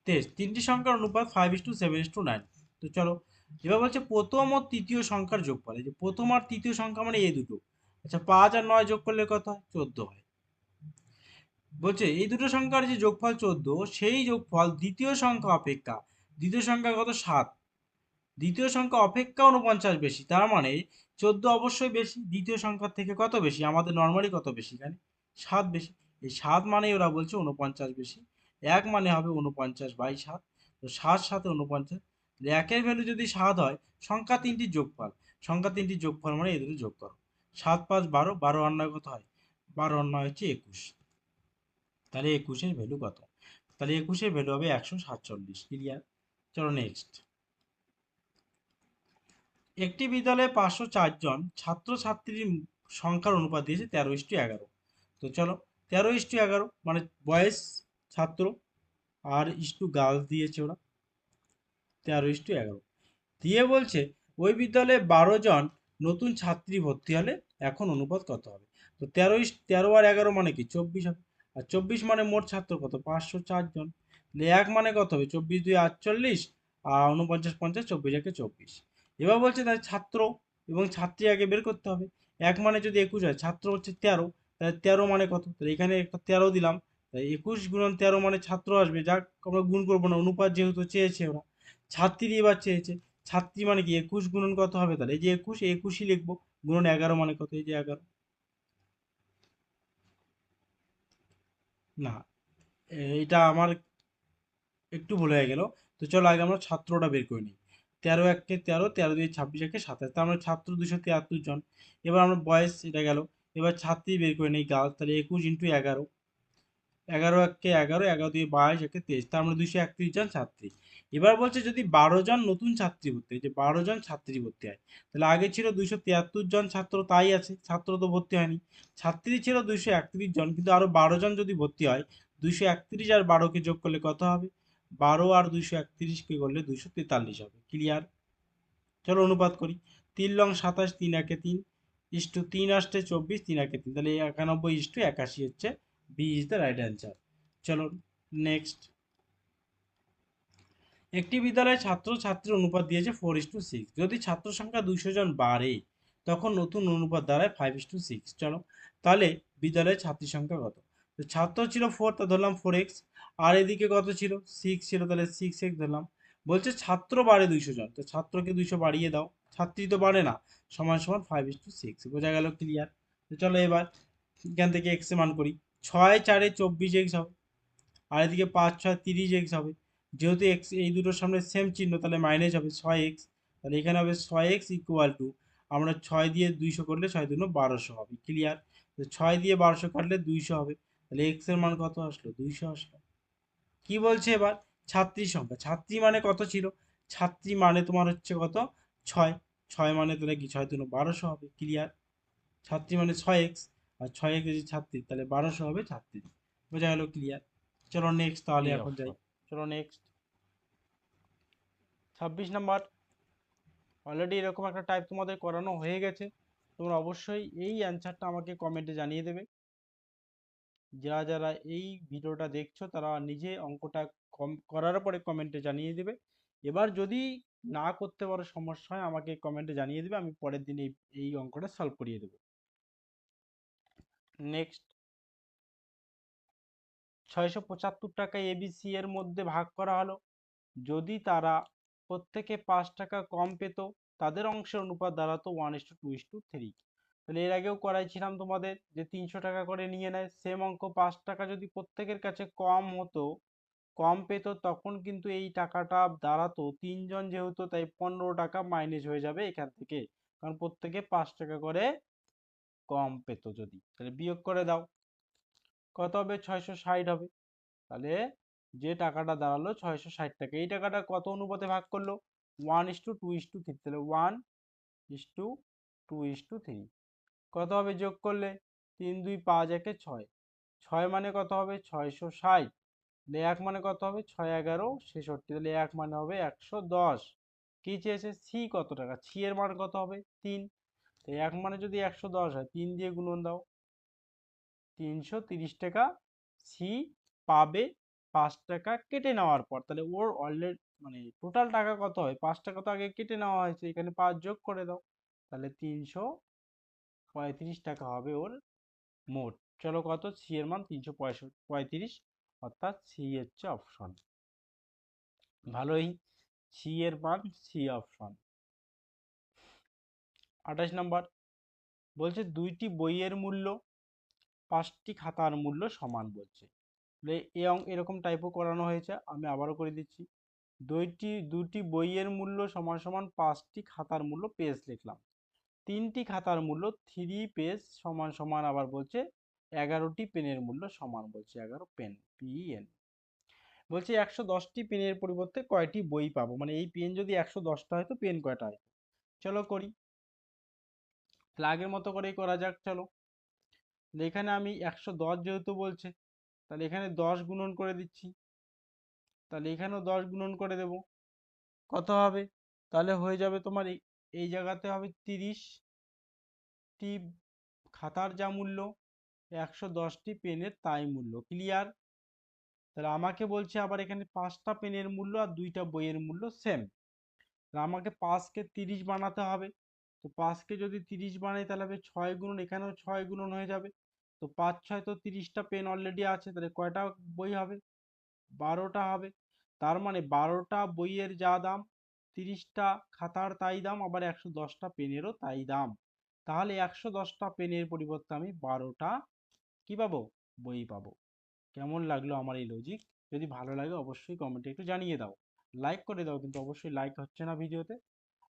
টেস্ট, তিনটি সংখ্যার অনুপাত 5:7:9। তো চলো, এবার বলছে প্রথম ও তৃতীয় সংখ্যার যোগফল, এই যে প্রথম আর তৃতীয় সংখ্যা মানে এই দুটো। আচ্ছা, 5 আর 9 যোগ করলে কত হয়, 14 হয়। বলছে এই দুটো সংখ্যার যে যোগফল 14, সেই যোগফল দ্বিতীয় সংখ্যা অপেক্ষা, দ্বিতীয় সংখ্যা কত, 7, দ্বিতীয় সংখ্যা অপেক্ষা 49 বেশি, তার মানে 14 অবশ্যই বেশি, দ্বিতীয় সংখ্যার থেকে কত বেশি, আমাদের নর্মালি কত বেশি, এখানে 7 বেশি। এই 7 মানে ওরা বলছে 49 বেশি, 1 মানে হবে 49/7, তো 7 7 49, একের ভ্যালু যদি 7 হয়, সংখ্যা তিনটির যোগফল, সংখ্যা তিনটির যোগফল মানে এদের যোগ করো, 7 5 12, 12 আর 9 কত হয়, 12 আর 9 হচ্ছে 21। তাহলে 21-এর ভ্যালু কত, তাহলে 21-এর ভ্যালু হবে 147, ক্লিয়ার। চলো নেক্সট, একটি বিদ্যালয়ে 504 জন ছাত্রছাত্রীর সংখ্যার অনুপাত দিয়েছে 13:11। তো চলো, 13:11 মানে বয়েজ ছাত্র আর গার্লস দিয়েছে ওরা, 13:11 দিয়ে বলছে ওই বিদ্যালয়ে 12 জন নতুন ছাত্রী ভর্তি হলে এখন অনুপাত কত হবে। তো 13 আর 11 মানে কি, 24 হবে। আর 24 মানে মোট ছাত্র কত, 504 জন। এক মানে কত হবে, 24 2 48, আর 49 50, 24 1 24। এবার বলছে তাহলে ছাত্র এবং ছাত্রী আগে বের করতে হবে। এক মানে যদি 21 হয়, ছাত্র হচ্ছে 13, তাহলে 13 মানে কত, তাহলে এখানে একটা 13 দিলাম, তাই 21 গুণন 13 মানে ছাত্র আসবে, যাক আমরা গুণ করবো না, অনুপাত যেহেতু চেয়েছে ওরা, ছাত্রী এবার চেয়েছে, ছাত্রী মানে কি, 21 গুণন কত হবে, তাহলে এই যে 21, 21ই লিখবো, গুণন 11 মানে কত, এই যে 11। না, এটা আমার একটু ভুল হয়ে গেল। তো চলো আগে আমরা ছাত্রটা বের করে নিই। 13 1 13, 13 2 26, 27, তার মানে ছাত্র 273 জন। এবার আমরা বয়স, এটা গেল। এবার ছাত্রী বের করে নিই, গার্লস, তাহলে 21 × 11, 11 একে 11, 11 দিয়ে 22, একে 23, তার মানে 231 জন ছাত্রী। এবার বলছে যদি 12 জন নতুন ছাত্রী ভর্তি হয়, যে 12 জন ছাত্রী ভর্তি হয়, তাহলে আগে ছিল 273 জন ছাত্র, তাই আছে, ছাত্র তো ভর্তি হয়নি। ছাত্রী ছিল 231 জন, কিন্তু আরো 12 জন যদি ভর্তি হয়, 231 আর 12কে যোগ করলে কত হবে? 12 আর 231কে করলে 243 হবে। ক্লিয়ার? চলো অনুপাত করি। 3 লং 27, 3 একে 3, ইস্টু 3 আসতে 24, 3 একে 3, তাহলে 91 ইস্টু 81 হচ্ছে B is the right answer. চলো নেক্সট। একটি বিদ্যালয়ে ছাত্র ছাত্রীর অনুপাত দিয়েছে 4:6। যদি ছাত্র সংখ্যা 200 জন বাড়ে, তখন নতুন অনুপাত দাঁড়ায় 5:6। চলো, তাহলে বিদ্যালয়ের ছাত্রী সংখ্যা কত? তো ছাত্র ছিল 4, তা ধরলাম 4x। আর এদিকে কত ছিল? 6 ছিল, তাহলে 6x ধরলাম। বলছে ছাত্র বাড়ে 200 জন, তো ছাত্রকে 200 বাড়িয়ে দাও, ছাত্রী তো বাড়ে না, সমান সমান 5:6। বোঝা গেল? ক্লিয়ার? তো চলো এবার এখান থেকে এক্স এর মান করি। 6 4 24x হবে, আর এদিকে 5 6 30x হবে। যেহেতু এক্স এই দুটোর সামনে সেম চিহ্ন, তাহলে মাইনাস হবে 6x। তাহলে এখানে হবে 6x ইকুয়াল টু, আমরা 6 দিয়ে 200 করলে 6 দুগুণ 1200 হবে। ক্লিয়ার? তো 6 দিয়ে 1200 কাটলে 200 হবে, তাহলে এক্স এর মান কত আসলো? 200 আসলো। কি বলছে এবার? ছাত্রীর সংখ্যা, ছাত্রী মানে কত ছিল? ছাত্রী মানে তোমার হচ্ছে কত? 6। 6 মানে তাহলে কি 6 দুগুণ 1200 হবে। ক্লিয়ার? ছাত্রী মানে 6x, আর 6x যদি ছাত্রী, তাহলে 1200 হবে ছাত্রী। বোঝা গেল? ক্লিয়ার? চলো নেক্সট, তাহলে এই এখন যাই। অপশন। চলো নেক্সট। 26 নাম্বার। অলরেডি এরকম একটা টাইপ তোমাদের করানো হয়ে গেছে, তোমরা অবশ্যই এই অ্যান্সারটা আমাকে কমেন্টে জানিয়ে দেবে। যারা যারা এই ভিডিওটা দেখছো তারা নিজে অঙ্কটা করার পরে কমেন্টে জানিয়ে দেবে। এবার যদি না করতে পারো, সমস্যা হয়, আমাকে কমেন্টে জানিয়ে দেবে, আমি পরের দিন এই অঙ্কটা সলভ করিয়ে দেবো। নেক্সট। 675 টাকা এবিসি এর মধ্যে ভাগ করা হলো। যদি তারা প্রত্যেকে 5 টাকা কম পেত, তাদের অংশের অনুপাত দাঁড়াতো 1:2:3। তাহলে এর আগেও করাইছিলাম তোমাদের যে 300 টাকা করে নিয়ে নেয়, সেম অঙ্ক। 5 টাকা যদি প্রত্যেকের কাছে কম হতো, কম পেত, তখন কিন্তু এই টাকাটা দাঁড়াতো, তিনজন যেহেতু, তাই 15 টাকা মাইনাস হয়ে যাবে এখান থেকে, কারণ প্রত্যেকে 5 টাকা করে কম পেত। যদি তাহলে বিয়োগ করে দাও, কত হবে? 660 হবে। তাহলে যে টাকাটা দাঁড়ালো 660 টাকা, এই টাকাটা কত অনুপাতে ভাগ করলো? 1:2:3। তাহলে 1:2:3 কত হবে যোগ করলে? 3 2 5 1 6। 6 মানে কত হবে? 660। তাহলে 1 মানে কত হবে? 6 11 66। তাহলে 1 মানে হবে 110। কি চেয়েছে? সি কত টাকা? সি এর মান কত হবে? 3। তো 1 মানে যদি 110 হয়, 3 দিয়ে গুণন দাও, 330 টাকা সি পাবে 5 টাকা কেটে নেওয়ার পর। তাহলে ওর অলরেডি মানে টোটাল টাকা কত হয়? 5 টাকা তো আগে কেটে নেওয়া হয়েছে, এখানে 5 যোগ করে দাও, তাহলে 335 টাকা হবে ওর মোট। চলো কত? সি এর মান 335, অর্থাৎ সি হচ্ছে অপশন। ভালোই, সি এর মান সি অপশন। 28 নাম্বার। বলছে দুইটি বইয়ের মূল্য 5টি খাতার মূল্য সমান বলছে। এরকম টাইপও করানো হয়েছে, আমি আবারও করে দিচ্ছি। দুটি বইয়ের মূল্য সমান সমান 5টি খাতার মূল্য, পেজ লিখলাম। 3টি খাতার মূল্য 3 পেজ সমান সমান, আবার বলছে 11টি পেনের মূল্য সমান বলছে 11 পেন, PEN। বলছে 110টি পেনের পরিবর্তে কয়টি বই পাবো, মানে এই পেন যদি 110টা হয় তো পেন কয়টা হয়। চলো করি, তাহলে আগের মতো করেই করা যাক। চলো, এখানে আমি 110 যেহেতু বলছে, তাহলে এখানে 10 গুণন করে দিচ্ছি, তাহলে এখানেও 10 গুণন করে দেব। কত হবে? তাহলে হয়ে যাবে তোমার এই জায়গাতে হবে 30টি খাতার যা মূল্য, 110টি পেনের তাই মূল্য। ক্লিয়ার? তাহলে আমাকে বলছে আবার এখানে 5টা পেনের মূল্য আর 2টা বইয়ের মূল্য সেম। আমাকে 5কে 30 বানাতে হবে। তো 5কে যদি 30 বানাই, তাহলে হবে 6 গুণন, এখানেও 6 গুণন হয়ে যাবে। তো 5 6 তো 30টা পেন অলরেডি আছে, তাহলে কয়টা বই হবে? 12টা হবে। তার মানে 12টা বইয়ের যা দাম, 30টা খাতার তাই দাম, আবার 110টা পেনেরও তাই দাম। তাহলে 110টা পেনের পরিবর্তে আমি 12টা কি পাবো? বই পাবো। কেমন লাগলো আমার এই লজিক? যদি ভালো লাগে অবশ্যই কমেন্টে একটু জানিয়ে দাও, লাইক করে দাও, কিন্তু অবশ্যই লাইক হচ্ছে না ভিডিওতে,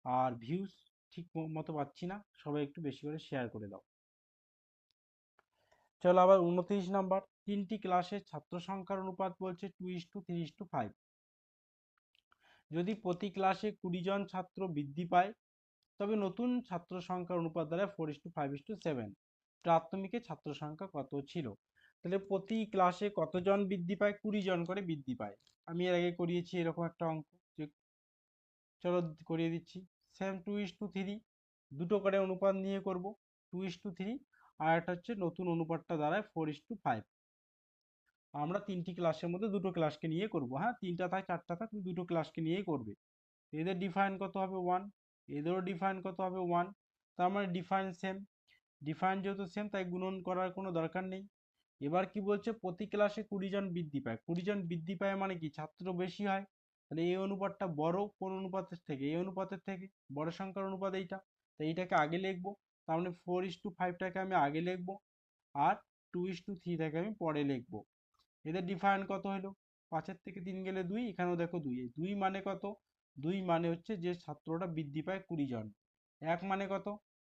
আর ভিউজ ঠিক মতো পাচ্ছি না, সবাই একটু বেশি করে শেয়ার করে দাও। চলো আবার 29 নাম্বার। 3টি ক্লাসের ছাত্র সংখ্যার অনুপাত বলছে 2:3:5। যদি প্রতি ক্লাসে 20 জন ছাত্র বৃদ্ধি পায় তবে নতুন ছাত্র সংখ্যার অনুপাত দ্বারা 4:5:7। প্রাথমিকে ছাত্র সংখ্যা কত ছিল? তাহলে প্রতি ক্লাসে কতজন বৃদ্ধি পায়? 20 জন করে বৃদ্ধি পায়। আমি এর আগে করিয়েছি এরকম একটা অঙ্ক, চলো করিয়ে দিচ্ছি। সেম 2:3, দুটো করে অনুপাত নিয়ে করব, 2:3, আর একটা হচ্ছে নতুন অনুপাতটা দাঁড়ায় 4:5। আমরা 3টি ক্লাসের মধ্যে দুটো ক্লাসকে নিয়ে করব। হ্যাঁ, 3টা থাক 4টা থাক, তুমি দুটো ক্লাসকে নিয়েই করবে। এদের ডিফারেন্ট কত হবে? 1। এদেরও ডিফারেন্ট কত হবে? 1। তার মানে ডিফারেন্ট সেম। ডিফারেন্ট যেহেতু সেম তাই গুণন করার কোনো দরকার নেই। এবার কি বলছে? প্রতি ক্লাসে 20 জন বৃদ্ধি পায়। 20 জন বৃদ্ধি পায় মানে কি? ছাত্র বেশি হয়। তাহলে এই অনুপাতটা বড় কোন অনুপাতের থেকে? এই অনুপাতের থেকে। বড় সংখ্যার অনুপাত এইটা, তো এইটাকে আগে লিখবো। তার মানে 4:5টাকে আমি আগে লিখবো, আর 2:3টাকে আমি পরে লিখবো। এদের ডিফারেন্ট কত হলো? 5-এর থেকে 3 গেলে 2, এখানেও দেখো 2। 2 মানে কত? 2 মানে হচ্ছে যে ছাত্রটা বৃদ্ধি পায় 20 জন। 1 মানে কত?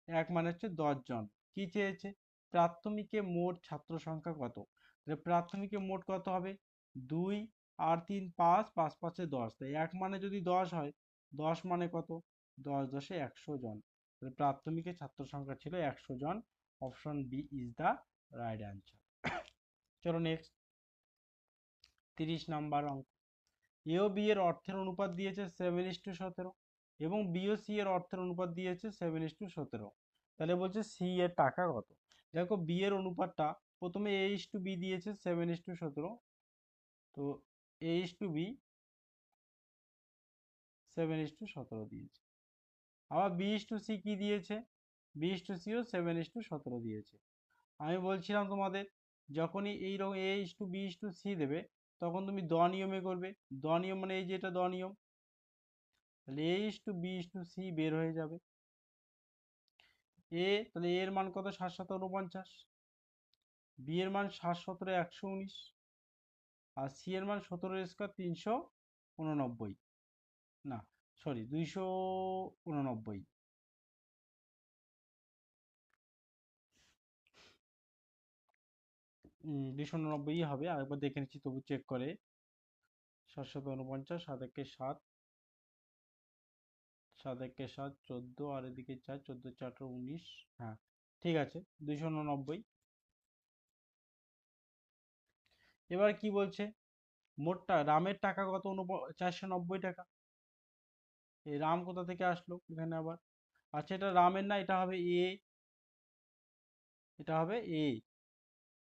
1 মানে হচ্ছে 10 জন। কি চেয়েছে? প্রাথমিকে মোট ছাত্র সংখ্যা কত? তাহলে প্রাথমিকে মোট কত হবে? 2 আর 3 5, 5 5 10। তাই 1 মানে যদি 10 হয়, 10 মানে কত? 10 10 100 জন। তাহলে প্রাথমিকে ছাত্র সংখ্যা ছিল 100 জন। Option B is the right answer. চলো নেক্সট, 30 নাম্বার অঙ্ক। এ ও বি এর অর্থের অনুপাত দিয়েছে 7:17 এবং বি ও সি এর অর্থের অনুপাত দিয়েছে 7:17। তাহলে বলছে সি এর টাকা কত? দেখো বি এর অনুপাতটা প্রথমে A:B দিয়েছে 7:17, তো A:B 7:17 দিয়েছে। আবার B:C কি দিয়েছে? B:C ও 7:17 দিয়েছে। আমি বলছিলাম তোমাদের, যখনই এইরকম A:B:C দেবে তখন তুমি দ নিয়মে করবে। দ নিয়ম মানে এই যে এটা দ নিয়ম। তাহলে A:B:C বের হয়ে যাবে। তাহলে এর মান কত? 7 7 49। বি এর মান 7 17 119, আর সি এর মান 17 স্কোয়ার 389। না, সরি, 289। 289 হবে। আরেকবার দেখে নিচ্ছি তবু চেক করে। 7 7 49, 7 1 7, 7 1 7 14, আর এদিকে 4, 14 4 19। হ্যাঁ, ঠিক আছে, 289। এবার কি বলছে? মোটটা রামের টাকা কত? 490 টাকা। এই রাম কোথা থেকে আসলো এখানে আবার? আচ্ছা, এটা রামের না, এটা হবে এ। এটা হবে এ।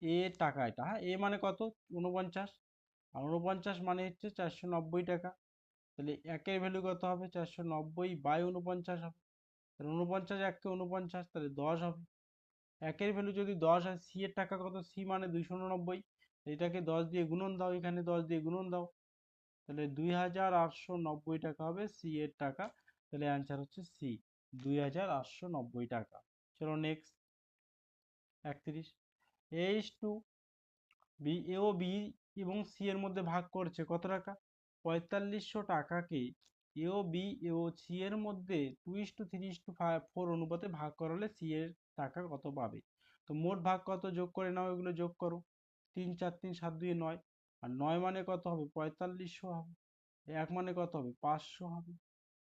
এ এর টাকা এটা। হ্যাঁ, এ মানে কত? 49। আর 49 মানে হচ্ছে 490 টাকা। তাহলে একের ভ্যালু কত হবে? 490/49 হবে। তাহলে 49 1 কে 49, তাহলে 10 হবে। একের ভ্যালু যদি 10 হয়, সি এর টাকা কত? সি মানে 289। এটাকে 10 দিয়ে গুণন দাও, এখানে 10 দিয়ে গুণন দাও, তাহলে 2890 টাকা হবে সি এর টাকা। তাহলে অ্যান্সার হচ্ছে সি, 2890 টাকা। চলো নেক্সট, 31। এ ও বি এবং সি এর মধ্যে ভাগ করছে কত টাকা? 4500 টাকাকে এ ও বি ও সি এর মধ্যে 2:3:4 অনুপাতে ভাগ করালে সি এর টাকা কত পাবে? তো মোট ভাগ কত? যোগ করে নাও, এগুলো যোগ করো। 3 4 3 7 2 9, আর 9 মানে কত হবে? 4500 হবে। 1 মানে কত হবে? 500 হবে।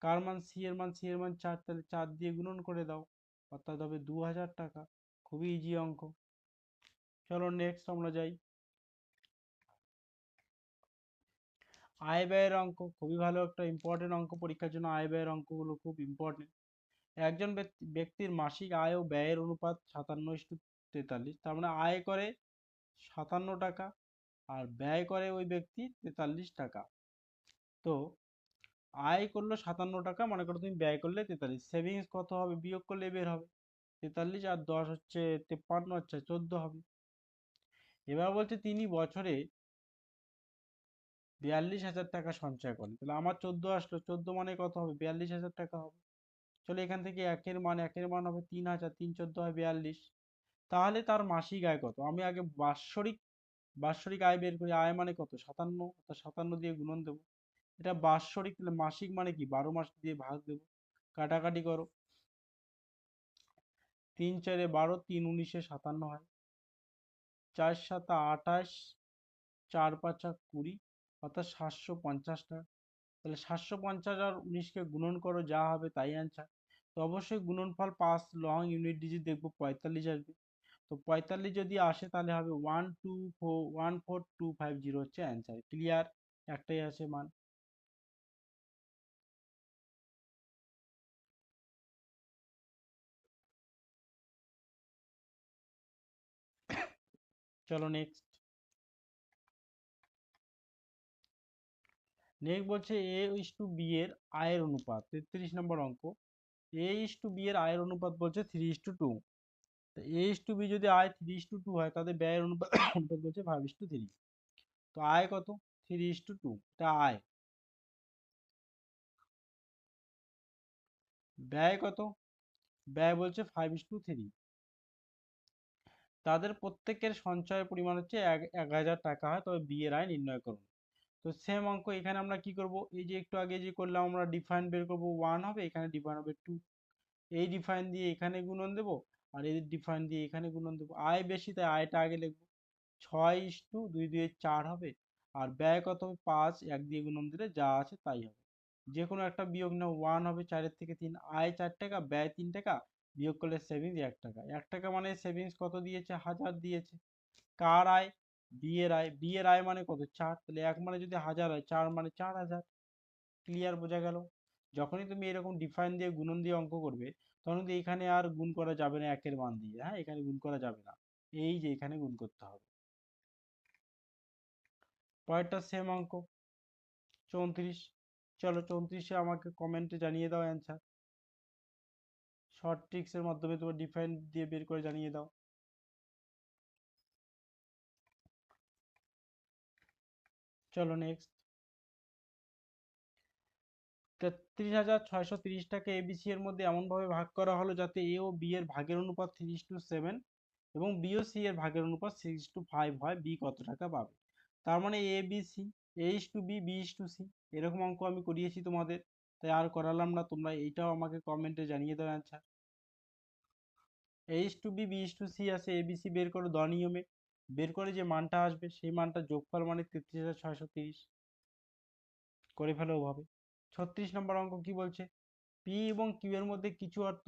কার মান? সি এর মান। সি এর মান 4, তাহলে 4 দিয়ে গুণন করে দাও, অর্থাৎ হবে 2000 টাকা। খুবই ইজি অঙ্ক। চলো নেক্সট আমরা যাই। আয় ব্যয়ের অঙ্ক খুবই ভালো একটা ইম্পর্টেন্ট অঙ্ক, পরীক্ষার জন্য আয় ব্যয়ের অঙ্কগুলো খুব ইম্পর্টেন্ট। একজন ব্যক্তির মাসিক আয় ও ব্যয়ের অনুপাত 57:43। তার মানে আয় করে 57 টাকা আর ব্যয় করে ওই ব্যক্তি 43 টাকা। তো আয় করলো 57 টাকা, মনে করো তুমি ব্যয় করলে 43, সেভিংস কত হবে? বিয়োগ করলে বের হবে 43, আর 10 হচ্ছে 53, আচ্ছা 14 হবে। এবার বলছে তিনি বছরে 42,000 টাকা সঞ্চয় করেন। তাহলে আমার 14 আসলো, 14 মানে কত হবে? 42,000 টাকা হবে। চলো এখান থেকে একের মান হবে 3000, 3 14 হয় 42। তাহলে তার মাসিক আয় কত? আমি আগে বাৎসরিক আয় বের করি। আয় মানে কত? 57, তা 57 দিয়ে গুণন দেবো। এটা বাৎসরিক, তাহলে মাসিক মানে কি? 12 মাস দিয়ে ভাগ দেবো। কাটাকাটি করো, 3 4 12, 3 19 57 হয়। 4×7 = 28, 4×5 = 20, অর্থাৎ 750 টাকা। তাহলে 750 আর 19কে গুণন করো, যা হবে তাই অ্যান্সার। তো অবশ্যই গুণনফল 5 লং ইউনিট ডিজিট দেখবো 45 আসবে। তো 45 যদি আসে তাহলে হবে 1424250 হচ্ছে অ্যান্সার। ক্লিয়ার? একটাই আছে মান। চলো নেক্সট। নেক্সট বলছে A/B এর আয়ের অনুপাত, 33 নম্বর অঙ্ক। A/B এর আয়ের অনুপাত বলছে 3:2। তো A/B যদি আয় 3:2 হয়, তাদের ব্যয়ের অনুপাত অনুপাত বলছে 5:3। তো আয় কত? 3:2, এটা আয়। ব্যয় কত? ব্যয় বলছে 5:3। তাদের প্রত্যেকের সঞ্চয়ের পরিমাণ হচ্ছে 1000 টাকা হয়, তবে বি এর আয় নির্ণয় করুন। তো সেম অঙ্ক এখানে আমরা কি করব, এই যে একটু আগে যে করলাম আমরা ডিফাইন বের করব, 1 হবে, এখানে ডিফাইন হবে 2। এই ডিফাইন দিয়ে এখানে গুণন দেব, আর এই ডিফাইন দিয়ে এখানে গুণন দেব। আয় বেশি তাই আয়টা আগে লিখব। 6:2 হবে। আর ব্যয় কত হবে? 5, 1 দিয়ে গুণন দিলে যা আছে তাই হবে। যে কোনো একটা বিয়োগ নাও। 1 হবে 4 থেকে 3, আয় 4 টাকা, ব্যয় 3 টাকা, বিয়োগ করলে সেভিংস 1 টাকা। 1 টাকা মানে সেভিংস কত দিয়েছে? 1000 দিয়েছে। কার আয়? বি এর আয়। বি এর আয় মানে কত? 4। তাহলে 1 মানে যদি 1000 হয়, 4 মানে 4000। ক্লিয়ার? বোঝা গেল? যখনই তুমি এরকম ডিফাইন দিয়ে গুণন দিয়ে অঙ্ক করবে, তখন কিন্তু এখানে আর গুণ করা যাবে না একের মান দিয়ে। হ্যাঁ, এখানে গুণ করা যাবে না, এই যে এখানে গুণ করতে হবে। পরেরটা সেম অঙ্ক, 34। চলো 34-এ আমাকে কমেন্টে জানিয়ে দাও অ্যান্সার। শর্ট ট্রিক্সের মাধ্যমে তোমার ডিফাইন দিয়ে বের করে জানিয়ে দাও। চলো নেক্সট। 33,630 টাকা এবিসি এর মধ্যে এমনভাবে ভাগ করা হলো যাতে এ ও বি এর ভাগের অনুপাত 3:7 এবং বি ও সি এর ভাগের অনুপাত 6:5 হয়। বি কত টাকা পাবে? তার মানে এ বি সি, A/B, B/C, এরকম অঙ্ক আমি করিয়েছি তোমাদের, তাই আর করালাম না। তোমরা এইটাও আমাকে কমেন্টে জানিয়ে দাও অ্যান্সার। A/B, B/C আছে, ABC বের করো দ নিয়মে। বের করে যে মানটা আসবে সেই মানটা যোগফল মানে 33,630। করে ফেলো ওভাবে। 36 নম্বর অঙ্ক কি বলছে? পি এবং কিউ এর মধ্যে কিছু অর্থ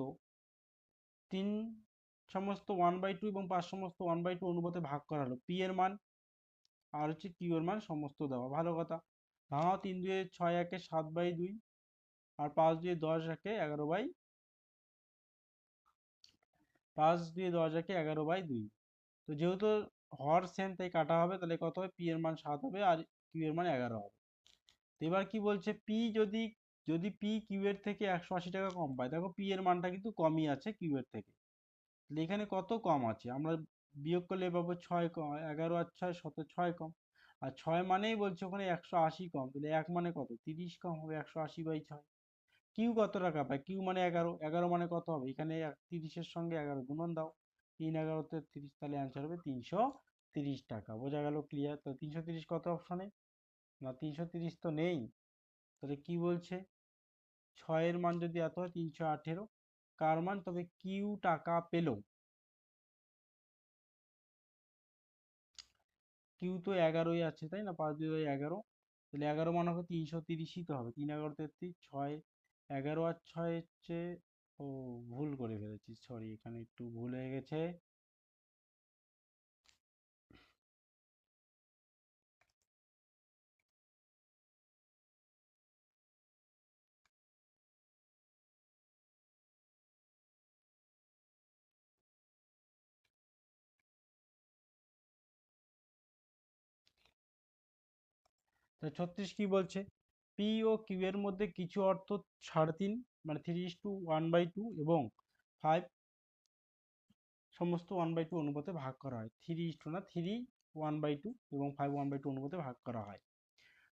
3/2 এবং 5/2 অনুপাতে ভাগ করা হলো। পি এর মান আর হচ্ছে কিউ এর মান সমস্ত দেওয়া। ভালো কথা। ভাঙাও। 3×2 = 6, 1 7/2, আর 5×2 = 10, 11/2। তো যেহেতু হর সেম তাই কাটা হবে, তাহলে কত হবে? পি এর মান 7 হবে আর কিউ এর মান 11 হবে। তো এবার কি বলছে? পি যদি যদি পি কিউ এর থেকে 180 টাকা কম পায়, দেখো পি এর মানটা কিন্তু কমই আছে কিউ এর থেকে। তাহলে এখানে কত কম আছে? আমরা বিয়োগ করলে পাবো 6 কম, 11 আর 6 17, 6 কম। আর 6 মানেই বলছে ওখানে 180 কম, তাহলে 1 মানে কত? 30 কম হবে, 180/6। কিউ কত টাকা পায়? কিউ মানে 11, 11 মানে কত হবে? এখানে 30-এর সঙ্গে 11 গুণন দাও, 3×11 = 30, তাহলে অ্যান্সার হবে 330 টাকা। বোঝা গেল? ক্লিয়ার? তো 330 কত অপশনে? না, 330 তো নেই। তাহলে কি বলছে? 6 এর মান যদি এত হয়, 318 কার মান? তবে কিউ টাকা পেল। কিউ তো 11ই আছে, তাই না? 5×2 = 11, তাহলে 11 মান হবে 330ই তো হবে। 3×11 = 33, 6, 11 আর 6 হচ্ছে, ও ভুল করে ফেলেছি, সরি, এখানে একটু ভুল হয়ে গেছে। তা 36 কি বলছে? পি ও কিউ এর মধ্যে কিছু অর্থ 3.5 মানে 3:1/2 এবং 5 সমস্ত 1/2 অনুপাতে ভাগ করা হয়। 3:, না, 3:1/2 এবং 5:1/2 অনুপাতে ভাগ করা হয়।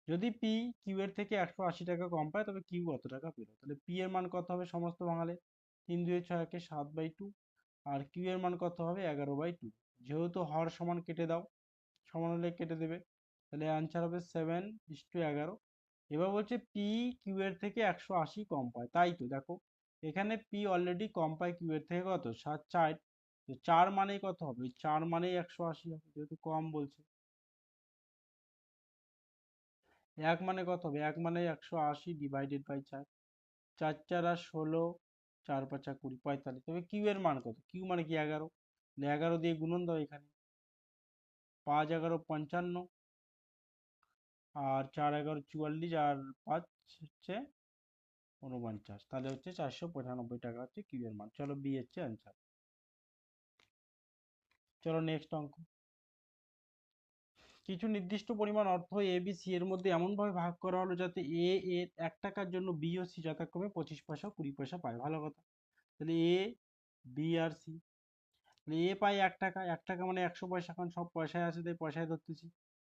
যদি পি কিউ এর থেকে 180 টাকা কম পায়, তবে কিউ কত টাকা পেল? তাহলে পি এর মান কত হবে সমস্ত ভাঙালে? 3×2 = 6, 7/2, আর কিউ এর মান কত হবে? 11/2। যেহেতু হর সমান কেটে দাও, সমান হলে কেটে দেবে, তাহলে অ্যান্সার হবে 7:11। এবার বলছে পি কিউ এর থেকে 180 কম পায়, তাই তো দেখো এখানে পি অলরেডি কম পায় কিউ এর থেকে কত? 60। তো 4 মানেই কত হবে? 4 মানেই 180 হবে, যেহেতু কম বলছে। 1 মানে কত হবে? 1 মানে 180 ডিভাইডেড বাই 4। 4 4 আর 16, 4 5 20, 45। তবে কিউ এর মান কত? কিউ মানে কি 11, 11 দিয়ে গুণন দাও এখানে। 5 11 55, আর 4 11 44, আর 5 হচ্ছে 49, তাহলে হচ্ছে 495 টাকা হচ্ছে কিউ এর মান। চলো বি হচ্ছে অ্যান্সার। চলো নেক্সট অঙ্ক। কিছু নির্দিষ্ট পরিমাণ অর্থ এ বি সি এর মধ্যে এমনভাবে ভাগ করা হলো যাতে এ এর 1 টাকার জন্য বি ও সি যথাক্রমে 25 পয়সা 20 পয়সা পায়। ভালো কথা। তাহলে এ, বি আর সি। এ পায় 1 টাকা, 1 টাকা মানে 100 পয়সা, কারণ সব পয়সায় আছে তাই পয়সায় ধরতেছি।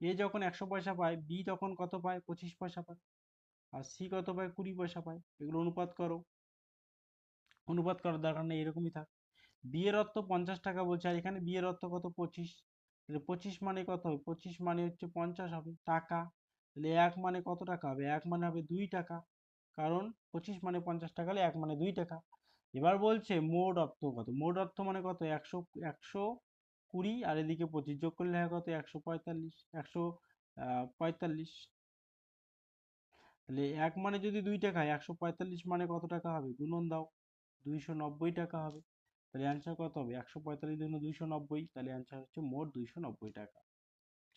এ যখন 100 পয়সা পায়, বি তখন কত পায়? 25 পয়সা পায়। আর সি কত পায়? 20 পয়সা পায়। এগুলো অনুপাত করো। অনুপাত করার দরকার নেই, এরকমই থাক। বি এর অর্থ 50 টাকা বলছে, আর এখানে বি এর অর্থ কত? 25। তাহলে 25 মানে কত হবে? 25 মানে হচ্ছে 50 হবে টাকা। তাহলে 1 মানে কত টাকা হবে? 1 মানে হবে 2 টাকা, কারণ 25 মানে 50 টাকা হলে 1 মানে 2 টাকা। এবার বলছে মোট অর্থ কত? মোট অর্থ মানে কত? 100, 120, আর এদিকে 25 যোগ করলে হয় কত? 145, 145। তাহলে 1 মানে যদি 2 টাকা হয়, 145 মানে কত টাকা হবে? গুণন দাও, 290 টাকা হবে। তাহলে অ্যান্সার কত হবে? 145 দুগুণ 290, তাহলে অ্যান্সার হচ্ছে মোট 290 টাকা।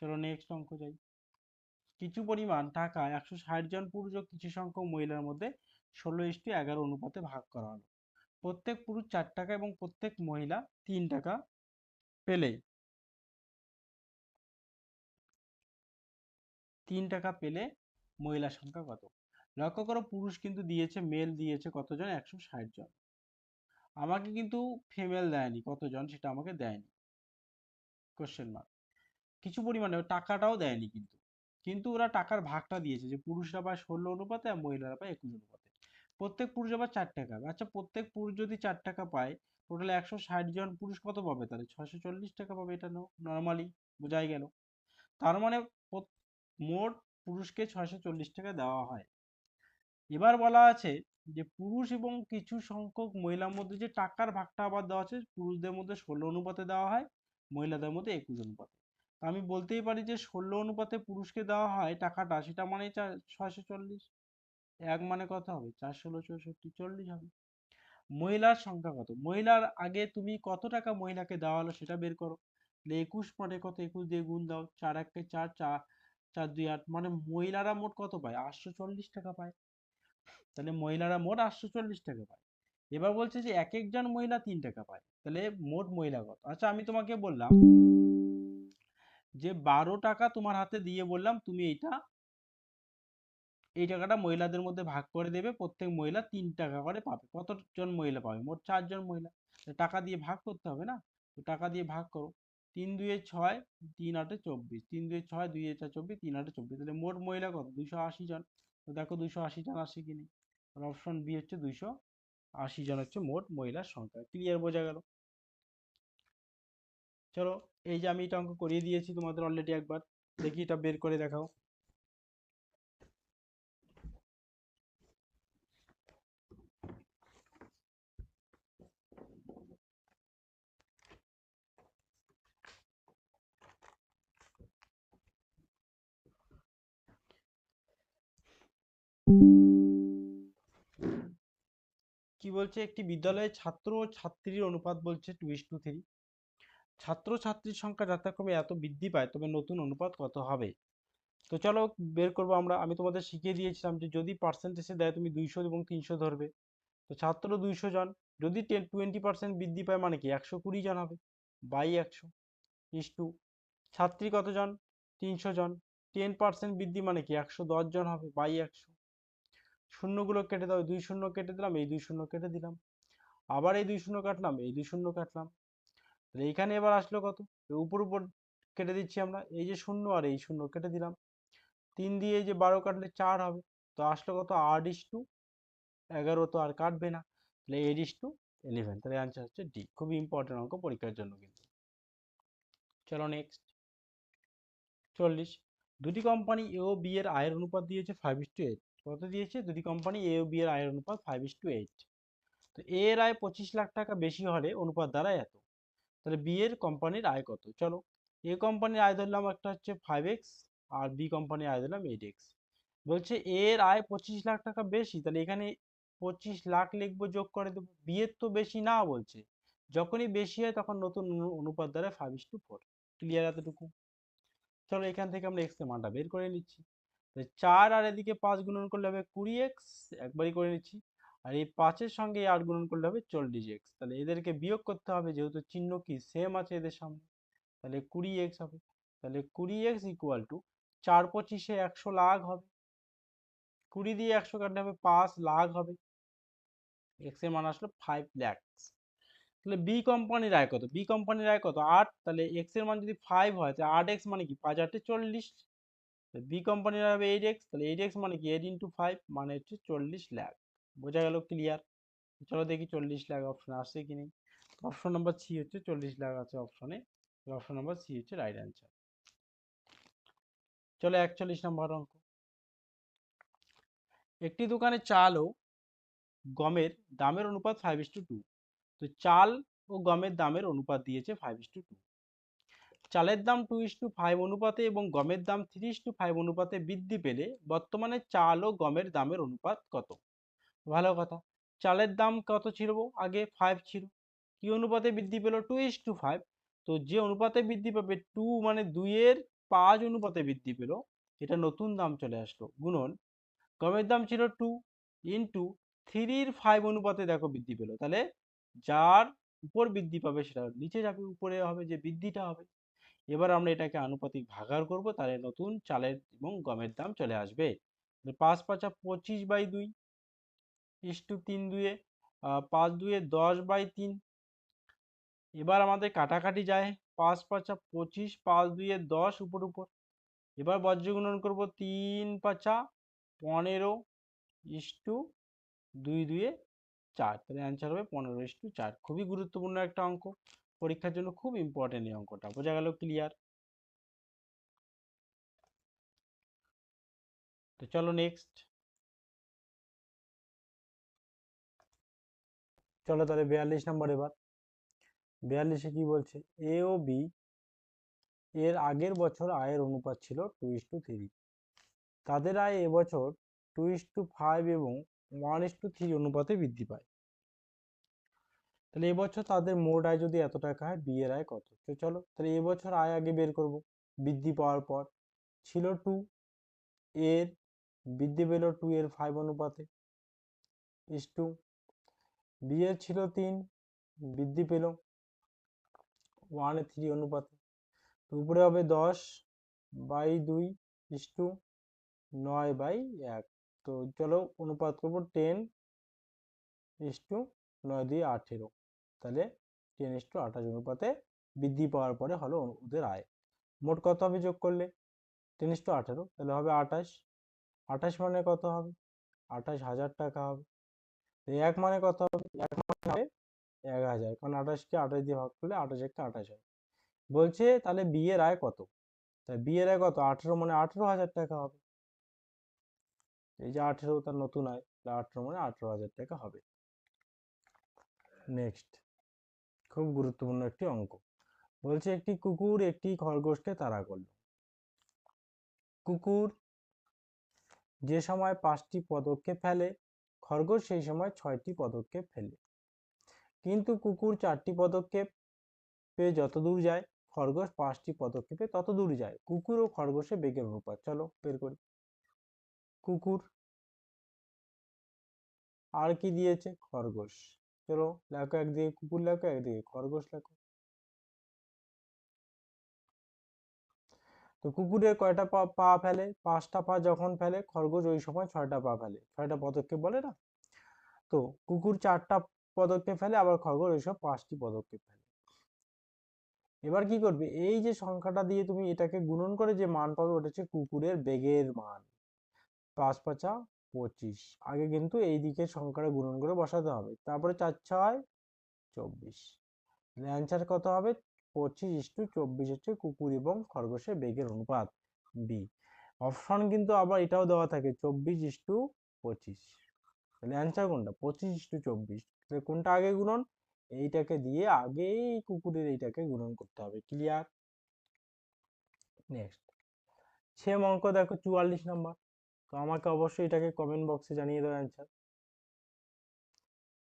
চলো নেক্সট অঙ্ক যাই। কিছু পরিমাণ টাকা 160 জন পুরুষ ও কিছু সংখ্যক মহিলার মধ্যে 16:11 অনুপাতে ভাগ করা হলো। প্রত্যেক পুরুষ 4 টাকা এবং প্রত্যেক মহিলা 3 টাকা পেলে 3 টাকা পেলে মহিলার সংখ্যা কত? লক্ষ্য করো, পুরুষ কিন্তু দিয়েছে, মেল দিয়েছে কতজন? 160 জন। আমাকে কিন্তু ফিমেল দেয়নি, কতজন সেটা আমাকে দেয়নি, কোশ্চেন মার্ক। কিছু পরিমাণে টাকাটাও দেয়নি কিন্তু, কিন্তু ওরা টাকার ভাগটা দিয়েছে যে পুরুষরা পায় 16 অনুপাতে আর মহিলারা পায় 21 অনুপাতে। প্রত্যেক পুরুষ আবার 4 টাকা পাবে। আচ্ছা, প্রত্যেক পুরুষ যদি 4 টাকা পায়, টোটাল 160 জন পুরুষ কত পাবে? তাহলে 640 টাকা পাবে। এটা নর্মালি বোঝাই গেল। তার মানে মোট পুরুষকে 640 টাকা দেওয়া হয়। এবার বলা আছে যে পুরুষ এবং কিছু সংখ্যক মহিলার মধ্যে যে টাকার ভাগটা আবার দেওয়া আছে, পুরুষদের মধ্যে 16 অনুপাতে দেওয়া হয়, মহিলাদের মধ্যে 21 অনুপাতে। তা আমি বলতেই পারি যে 16 অনুপাতে পুরুষকে দেওয়া হয় টাকাটা, সেটা মানে 640। 1 মানে কত হবে? 4 16 64, 40 হবে। মহিলার সংখ্যা কত? মহিলার আগে তুমি কত টাকা মহিলাকে দেওয়া হলো সেটা বের করো। 21 মানে কত? 21 দিয়ে গুণ দাও, 4 1 4, 4 4 2 8, মানে মহিলারা মোট কত পায়? 840 টাকা পায়। তাহলে মহিলারা মোট 840 টাকা পায়। এবার বলছে যে এক একজন মহিলা 3 টাকা পায়, তাহলে মোট মহিলা কত? আচ্ছা, আমি তোমাকে বললাম যে 12 টাকা তোমার হাতে দিয়ে বললাম তুমি এই টাকাটা মহিলাদের মধ্যে ভাগ করে দেবে, প্রত্যেক মহিলা 3 টাকা করে পাবে। কতজন মহিলা পাবে? মোট 4 জন মহিলা। টাকা দিয়ে ভাগ করতে হবে না? তো টাকা দিয়ে ভাগ করো। 3 2 6, 3 8 24, 3 2 6, 2 4 24, 3 8 24, তাহলে মোট মহিলা কত? 280 জন। তো দেখো 280 জন আসে কিনি। অপশন বি হচ্ছে 280 জন হচ্ছে মোট মহিলার সংখ্যা। ক্লিয়ার? বোঝা গেল? চলো, এই যে আমি এটা অঙ্ক করিয়ে দিয়েছি তোমাদের অলরেডি একবার, দেখি এটা বের করে দেখাও। কি বলছে? একটি বিদ্যালয়ে ছাত্র ও ছাত্রীর অনুপাত বলছে 2:3। ছাত্র ছাত্রীর সংখ্যা যথাক্রমে এত বৃদ্ধি পায়, তবে নতুন অনুপাত কত হবে? তো চলো বের করবো আমরা। আমি তোমাদের শিখিয়ে দিয়েছিলাম যে যদি পার্সেন্টেজে দেয় তুমি 200 এবং 300 ধরবে। তো ছাত্র 200 জন, যদি 20% বৃদ্ধি পায় মানে কি 120 জন হবে, বাই 100 ইস টু ছাত্রী কতজন? 300 জন, 10% বৃদ্ধি মানে কি 110 জন হবে, বাই 100। শূন্যগুলো কেটে দাও, 2 শূন্য কেটে দিলাম, এই 2 শূন্য কেটে দিলাম, আবার এই 2 শূন্য কাটলাম, এই 2 শূন্য কাটলাম। তাহলে এইখানে এবার আসলো কত? উপর উপর কেটে দিচ্ছি আমরা, এই যে শূন্য আর এই শূন্য কেটে দিলাম। 3 দিয়ে এই যে 12 কাটলে 4 হবে, তো আসলো কত? 8:11, তো আর কাটবে না, তাহলে 8:11। তাহলে অ্যান্সার হচ্ছে ডি। খুবই ইম্পর্টেন্ট অঙ্ক পরীক্ষার জন্য কিন্তু। চলো নেক্সট। 40। দুটি কোম্পানি এ ও বি এর আয়ের অনুপাত দিয়েছে 5:8। কত দিয়েছে? দুটি কোম্পানি এ ও বি এর আয়ের অনুপাত 5:8। তো এ এর আয় 25 লাখ টাকা বেশি হলে অনুপাত দ্বারা এত। তাহলে বি এর কোম্পানির আয় কত? চলো, এ কোম্পানির আয় ধরলাম একটা হচ্ছে 5x, আর বি কোম্পানির আয় ধরলাম 8x। বলছে এর আয় 25 লাখ টাকা বেশি, তাহলে এখানে 25 লাখ লিখবো, যোগ করে দেবো। বি এর তো বেশি না বলছে, যখনই বেশি হয় তখন নতুন অনুপাত দ্বারা 5:4। ক্লিয়ার এতটুকু? চলো এখান থেকে আমরা এক্স এর মানটা বের করে নিচ্ছি। 4 আর এদিকে 5 গুণন করলে হবে 20x, একবারই করে নিচ্ছি। আর এই 5-এর সঙ্গে 8 গুণন করলে হবে 40x। তাহলে এদেরকে বিয়োগ করতে হবে, যেহেতু চিহ্ন কি সেম আছে এদের সামনে, তাহলে 20x হবে। তাহলে 20x ইকুয়াল টু 4×25 100 লাখ হবে। 20 দিয়ে 100 কাটলে হবে 5 লাখ হবে। এক্স এর মান আসলো 5 লাখ। তাহলে বি কোম্পানির আয় কত? বি কোম্পানির আয় কত? 8। তাহলে এক্স এর মান যদি 5 হয় তাহলে 8x মানে কি? 5×8 = 40। বি কোম্পানির হবে 8x, তাহলে 8x মানে কি? 8 × 5 মানে হচ্ছে 40 লাখ। বোঝা গেল? ক্লিয়ার? চলো দেখি 40 লাখ অপশন আসছে কি নেই। অপশন নাম্বার সি হচ্ছে 40 লাখ আছে অপশনে। অপশন নাম্বার সি হচ্ছে রাইট অ্যান্সার। চলো 41 নম্বর অঙ্ক। একটি দোকানে চাল ও গমের দামের অনুপাত 5:2। তো চাল ও গমের দামের অনুপাত দিয়েছে 5:2। চালের দাম 2:5 অনুপাতে এবং গমের দাম 3:5 অনুপাতে বৃদ্ধি পেলে বর্তমানে চাল ও গমের দামের অনুপাত কত? ভালো কথা। চালের দাম কত ছিল? আগে 5 ছিল। কি অনুপাতে বৃদ্ধি পেল? 2:5। তো যে অনুপাতে বৃদ্ধি পাবে 2 মানে 2-এর 5 অনুপাতে বৃদ্ধি পেল, এটা নতুন দাম চলে আসলো, গুণন গমের দাম ছিল 2 ইন্টু 3-র 5 অনুপাতে দেখো বৃদ্ধি পেল। তাহলে যার উপর বৃদ্ধি পাবে সেটা নিচে যাবে, উপরে হবে যে বৃদ্ধিটা হবে। এবার আমরা এটাকে আনুপাতিক ভাগাকার করব, তাহলে নতুন চালের এবং গমের দাম চলে আসবে। 5×5 = 25/2 ইস্টু 3/2, 5×2 = 10/3। এবার আমাদের কাটাকাটি যায়, 5×5 = 25, 5×2 = 10 উপর উপর। এবার বজ্র গুণন করবো, 3×5 = 15 ইস্টু 2×2 = 4। তাহলে অ্যান্সার হবে 15:4। খুবই গুরুত্বপূর্ণ একটা অঙ্ক, পরীক্ষার জন্য খুব ইম্পর্টেন্ট এই অঙ্কটা। বোঝা গেল? ক্লিয়ার? তো চলো নেক্সট। চলো তাহলে 42 নম্বর। এবার 42-এ কি বলছে? এ ও বি এর আগের বছর আয়ের অনুপাত ছিল 2:3। তাদের আয় এবছর 2:5 এবং 1:3 অনুপাতে বৃদ্ধি পায়। তাহলে এবছর তাদের মোট আয় যদি এত টাকা হয়, বি এর আয় কত? তো চলো তাহলে এবছর আয় আগে বের করব। বৃদ্ধি পাওয়ার পর ছিল 2, এর বৃদ্ধি পেল 2-এর 5 অনুপাতে ইস্টু, বি এর ছিল 3, বৃদ্ধি পেল 1:3 অনুপাতে। তো উপরে হবে 10/2 ইস্টু 9/1। তো চলো অনুপাত করবো 10:9×2 = 18। তাহলে 10:28 অনুপাতে বৃদ্ধি পাওয়ার পরে হলো ওদের আয়। মোট কত হবে যোগ করলে? 10:18, তাহলে হবে 28। 28 মানে কত হবে? 28,000 টাকা হবে। এক মানে কত হবে? এক মানে হবে 1000, কারণ 28-কে 28 দিয়ে ভাগ করলে 28 × 1 = 28 হয়। বলছে তাহলে বি এর আয় কত? তাহলে বি এর আয় কত? 18 মানে 18,000 টাকা হবে। এই যে 18 তার নতুন আয়, 18 মানে 18,000 টাকা হবে। নেক্সট, খুব গুরুত্বপূর্ণ একটি অঙ্ক। বলছে একটি কুকুর একটি খরগোশকে তাড়া করলো। কুকুর যে সময় 5টি পদক্ষেপ ফেলে, খরগোশ সেই সময় 6টি পদক্ষেপ ফেলে। কিন্তু কুকুর 4টি পদক্ষেপে যত দূর যায়, খরগোশ 5টি পদক্ষেপে তত দূর যায়। কুকুর ও খরগোশের বেগের অনুপাত চলো বের করি। কুকুর, আর কি দিয়েছে? খরগোশ। চলো লেখো, একদিকে কুকুর লেখো, একদিকে খরগোশ লেখো। তো কুকুরের কয়টা পা ফেলে? 5টা পা যখন ফেলে, খরগোশ ওই সময় 6টা পা ফেলে। 6টা পদক্ষেপ বলে না? তো কুকুর 4টা পদক্ষেপ ফেলে, আবার খরগোশ ওইসব 5টি পদক্ষেপ ফেলে। এবার কি করবে? এই যে সংখ্যাটা দিয়ে তুমি এটাকে গুণন করে যে মান পাবে, ওটা হচ্ছে কুকুরের বেগের মান। 5×5 = 25। আগে কিন্তু এই দিকের সংখ্যাটা গুণন করে বসাতে হবে, তারপরে 4×6 = 24। অ্যান্সার কত হবে? 25:24 হচ্ছে কুকুর এবং খরগোশের বেগের অনুপাত, বি। অপশন কিন্তু আবার এটাও দেওয়া থাকে 24:25। তাহলে অ্যান্সার কোনটা? 25:24। তাহলে কোনটা আগে গুণন? এইটাকে দিয়ে আগেই কুকুরের এইটাকে গুণন করতে হবে। ক্লিয়ার? নেক্সট সেম অঙ্ক দেখো 44 নম্বর। তো আমাকে অবশ্যই এটাকে কমেন্ট বক্সে জানিয়ে দাও অ্যান্সার,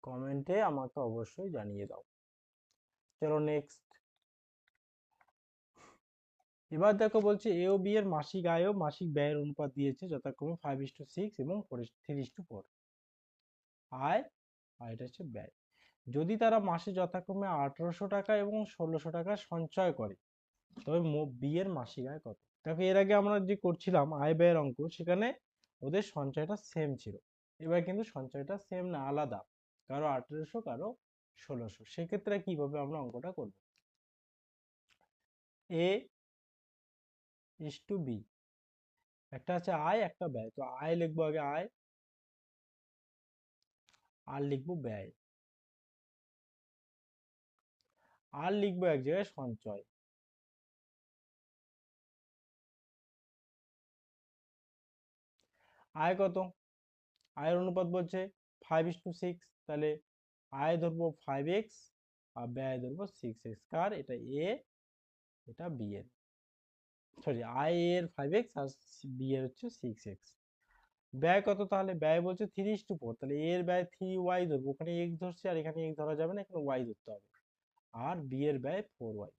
কমেন্টে আমাকে অবশ্যই জানিয়ে দাও। চলো নেক্সট। এবার দেখো বলছে এ ও বি এর মাসিক আয় ও মাসিক ব্যয়ের অনুপাত দিয়েছে যথাক্রমে 5:6 এবং 3:4। আয় আর এটা হচ্ছে ব্যয়। যদি তারা মাসে যথাক্রমে 1800 টাকা এবং 1600 টাকা সঞ্চয় করে তবে বি এর মাসিক আয় কত? দেখো এর আগে আমরা যে করছিলাম আয় ব্যয়ের অঙ্ক, সেখানে ওদের সঞ্চয়টা সেম ছিল। এবার কিন্তু সঞ্চয়টা সেম না, আলাদা, কারো 1800 কারো 1600। সেক্ষেত্রে কিভাবে আমরা অঙ্কটা করব? এ ইস টু বি, একটা আছে আয় একটা ব্যয়। তো আয় লিখবো আগে আয়, আর লিখবো ব্যয়, আর লিখবো এক জায়গায় সঞ্চয়। আয় কত? আয়ের অনুপাত বলছে 5:6, তাহলে আয় ধরবো 5x আর ব্যয় ধরবো 6x। কার? এটা এ, এটা বি এর। সরি, আই এর 5x আর বি এর হচ্ছে 6x। ব্যয় কত? তাহলে ব্যয় বলছে 3:4, তাহলে এ এর ব্যয় 3y ধরবো, ওখানে x ধরছে আর এখানে x ধরা যাবে না, এখানে y ধরতে হবে। আর বি এর ব্যয় 4y।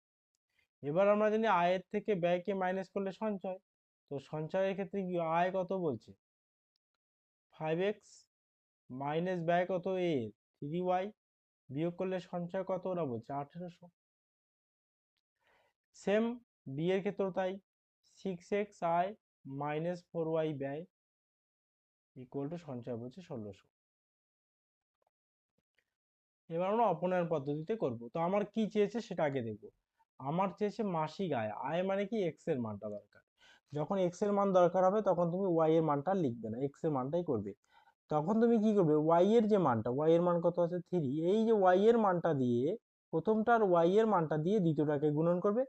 এবার আমরা জানি আয়ের থেকে ব্যয়কে মাইনাস করলে সঞ্চয়, তো সঞ্চয়ের ক্ষেত্রে কি আয় কত বলছে 5x মাইনাস ব্যয় কত এ 3y, বিয়োগ করলে সঞ্চয় কত ওরা বলছে 1800। সেম বি এর ক্ষেত্রেও তাই, 6x আয় মাইনাস 4y ব্যয় ইকুয়াল টু সঞ্চয় বলছে 1600। এবার আমরা অপনয়ন পদ্ধতিতে করব। তো আমার কি চেয়েছে সেটা আগে দেখব। আমার চেয়েছে মাসিক আয়, আয় মানে কি এক্স এর মানটা দরকার। যখন এক্স এর মান দরকার হবে তখন তুমি ওয়াই এর মানটা লিখবে না, এক্স এর মানটাই করবে। তখন তুমি কি করবে, ওয়াই এর যে মানটা, ওয়াই এর মান কত আছে 3, এই যে ওয়াই এর মানটা দিয়ে প্রথমটার ওয়াই এর মানটা দিয়ে দ্বিতীয়টাকে গুণন করবে,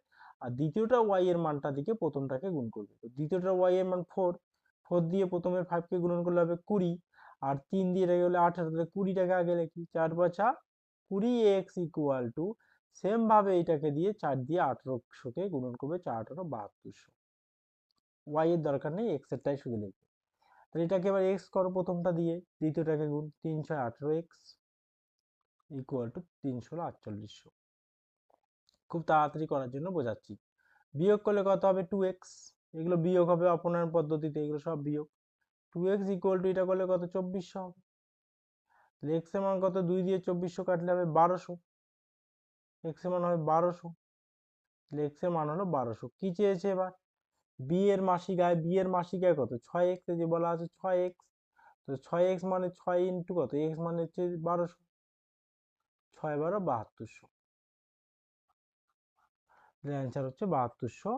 আর দ্বিতীয়টা ওয়াই এর মানটা দিকে প্রথমটাকে গুণ করবে। তো দ্বিতীয়টা ওয়াই এর মান 4, 4 দিয়ে প্রথমের 5 কে গুণন করলে হবে 20, আর 3 দিয়ে এটা গেলে 18, তাহলে 20টাকে আগে লিখি, 4×5 20x ইকুয়াল টু, সেম ভাবে এটাকে দিয়ে 4 দিয়ে 1800কে গুণন করবে, 4×18 = 7200। ওয়াই এর দরকার নেই, এক্স এরটাই শুধু লিখবে। তাহলে এটাকে এবার এক্স করো প্রথমটা দিয়ে, দ্বিতীয়টাকে গুণ, 3×6 = 18x ইকুয়াল টু 3×16 = 4800। খুব তাড়াতাড়ি করার জন্য বোঝাচ্ছি। বিয়োগ করলে কত হবে 2x, এগুলো বিয়োগ হবে অপনয়ন পদ্ধতিতে, এগুলো সব বিয়োগ। 2x ইকুয়াল টু এটা করলে কত 2400 হবে। তাহলে এক্স এর মান কত, 2 দিয়ে 2400 কাটলে হবে 1200, এক্স এর মান হবে 1200। তাহলে এক্স এর মান হলো 1200। কি চেয়েছে এবার? বি এর মাসিক আয়, বি এর মাসিক আয় কত 6x, যে বলা আছে 6x। তো 6x মানে 6 ইন্টু কত, x মানে হচ্ছে 1200, 6×12 = 7200। অ্যান্সার হচ্ছে 7200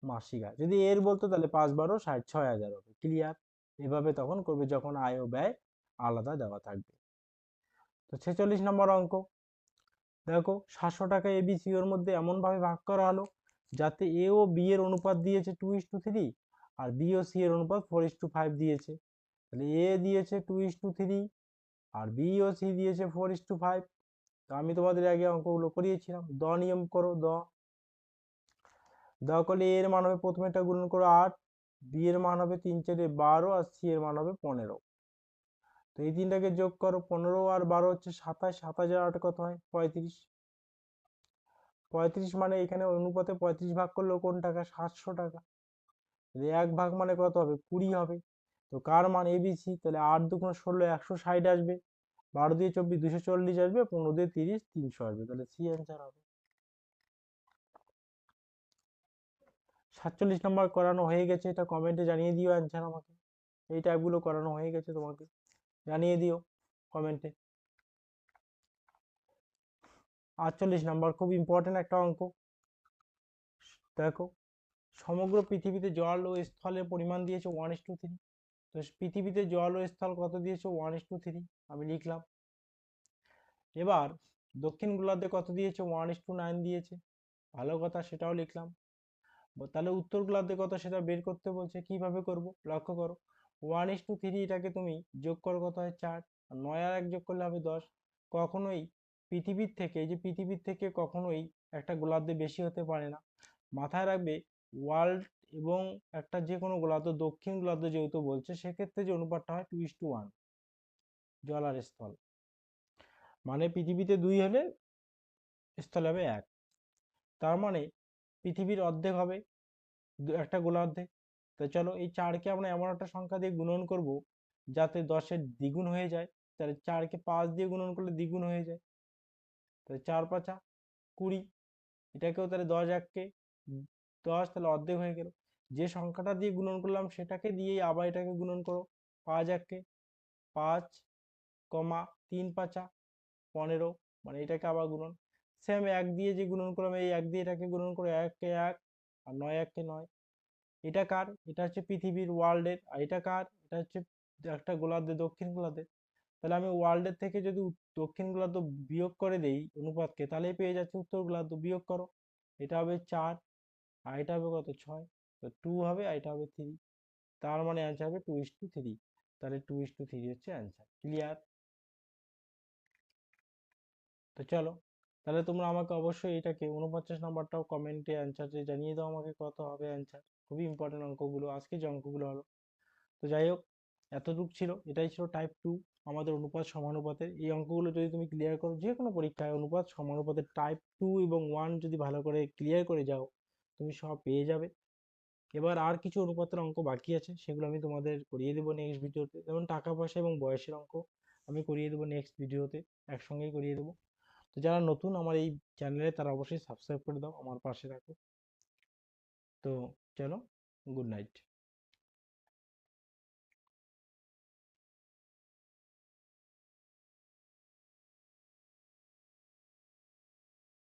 মাসিক আয়। যদি এর বলতো তাহলে 5×12 = 6000 হবে। ক্লিয়ার? এভাবে তখন করবে যখন আয় ও ব্যয় আলাদা দেওয়া থাকবে। তো 46 নম্বর অঙ্ক দেখো, 700 টাকা এবিসি এর মধ্যে এমন ভাবে ভাগ করা হলো যাতে এ ও বি এর অনুপাত দিয়েছে 2:3 আর বি ও সি এর অনুপাত 4:5 দিয়েছে। তাহলে এ দিয়েছে 2:3 আর বি ও সি দিয়েছে 4:5। তো আমি তোমাদের আগে অঙ্কগুলো করিয়েছিলাম, নিয়ম করো। করলে এর মান হবে, প্রথমেটা গুণন করো 8, বি এর মান হবে 3×4 = 12 আর সি এর মান হবে 15। তো এই তিনটাকে যোগ করো, 15 আর 12 হচ্ছে 27, 27 আর 8 কত হয় 35। 35 মানে এখানে অনুপাতে 35 ভাগ করলেও কোন টাকা 700 টাকা, 1 ভাগ মানে কত হবে 20 হবে। তো কার মান এবিসি, তাহলে 8×2 = 16, 160 আসবে, 12 দিয়ে 24 240 আসবে, 15 দিয়ে 30 300 আসবে, তাহলে সি অ্যান্সার হবে। 47 নম্বর করানো হয়ে গেছে, এটা কমেন্টে জানিয়ে দিও অ্যান্সার আমাকে। এই টাইপগুলো করানো হয়ে গেছে, তোমাকে জানিয়ে দিও কমেন্টে। 48 নম্বর খুব ইম্পর্টেন্ট একটা অঙ্ক। দেখো, সমগ্র পৃথিবীতে জল ও স্থলের পরিমাণ দিয়েছে 1:3। তো পৃথিবীতে জল ও স্থল কত দিয়েছে 1:3, আমি লিখলাম। এবার দক্ষিণ গোলার্ধে কত দিয়েছে 1:9 দিয়েছে, ভালো কথা, সেটাও লিখলাম। তাহলে উত্তর গোলার্ধে কত সেটা বের করতে বলছে, কিভাবে করব লক্ষ্য করো। 1:3 এটাকে তুমি যোগ করো, কত হয় 4, আর 9 আর 1 যোগ করলে হবে 10। কখনোই পৃথিবীর থেকে, এই যে পৃথিবীর থেকে কখনোই একটা গোলার্ধে বেশি হতে পারে না। মাথায় রাখবে ওয়ার্ল্ড এবং একটা যে কোনো গোলার্ধ, দক্ষিণ গোলার্ধ যেহেতু বলছে, সেক্ষেত্রে যে অনুপাতটা হয় 2:1, জল আর স্থল। মানে পৃথিবীতে 2 হলে স্থলে হবে 1। তার মানে পৃথিবীর অর্ধেক হবে একটা গোলার্ধে। তো চলো এই 4কে আমরা এমন একটা সংখ্যা দিয়ে গুণন করব যাতে 10-এর দ্বিগুণ হয়ে যায়। তাহলে 4কে 5 দিয়ে গুণন করলে দ্বিগুণ হয়ে যায়, তাহলে 4×5 = 20। এটাকেও তাহলে 10 10, তাহলে অর্ধেক হয়ে গেল। যে সংখ্যাটা দিয়ে গুণন করলাম সেটাকে দিয়েই আবার এটাকে গুণন করো। 5 5, 3×5 15, মানে এটাকে আবার গুণন। সেম 1 দিয়ে যে গুণন করলাম, এই 1 দিয়ে এটাকে গুণন করে 1 কে 1, আর 9 কে 9। এটা কার? এটা হচ্ছে পৃথিবীর, ওয়ার্ল্ডের। আর এটা কার? এটা হচ্ছে একটা গোলার্ধে, দক্ষিণ গোলার্ধে। তাহলে আমি ওয়ার্ল্ডের থেকে যদি দক্ষিণ গোলার্ধ বিয়োগ করে দেই অনুপাতকে, তাহলেই পেয়ে যাচ্ছে উত্তর গোলার্ধ। বিয়োগ করো, এটা হবে 4, আর এটা হবে কত? 6। তো 2 হবে, আর এটা হবে 3। তার মানে অ্যান্সার হবে 2:3। তাহলে 2:3 হচ্ছে অ্যান্সার। ক্লিয়ার? তো চলো, তাহলে তোমরা আমাকে অবশ্যই এটাকে 49 নাম্বারটাও কমেন্টে অ্যান্সারে জানিয়ে দাও আমাকে কত হবে অ্যান্সার। খুবই ইম্পর্টেন্ট অঙ্কগুলো, আজকে যে অঙ্কগুলো হলো। তো যাই হোক, এতটুক ছিল, এটাই ছিল টাইপ 2 আমাদের অনুপাত সমানুপাতের। এই অঙ্কগুলো যদি তুমি ক্লিয়ার করো যে কোনো পরীক্ষায়, অনুপাত সমানুপাতের টাইপ 2 এবং 1 যদি ভালো করে ক্লিয়ার করে যাও, তুমি সব পেয়ে যাবে। এবার আর কিছু অনুপাতের অঙ্ক বাকি আছে, সেগুলো আমি তোমাদের করিয়ে দেবো নেক্সট ভিডিওতে। যেমন টাকা পয়সা এবং বয়সের অঙ্ক আমি করিয়ে দেবো নেক্সট ভিডিওতে, একসঙ্গেই করিয়ে দেবো। তো যারা নতুন আমার এই চ্যানেলে, তারা অবশ্যই সাবস্ক্রাইব করে দাও, আমার পাশে থাকো। তো চলো, গুড নাইট।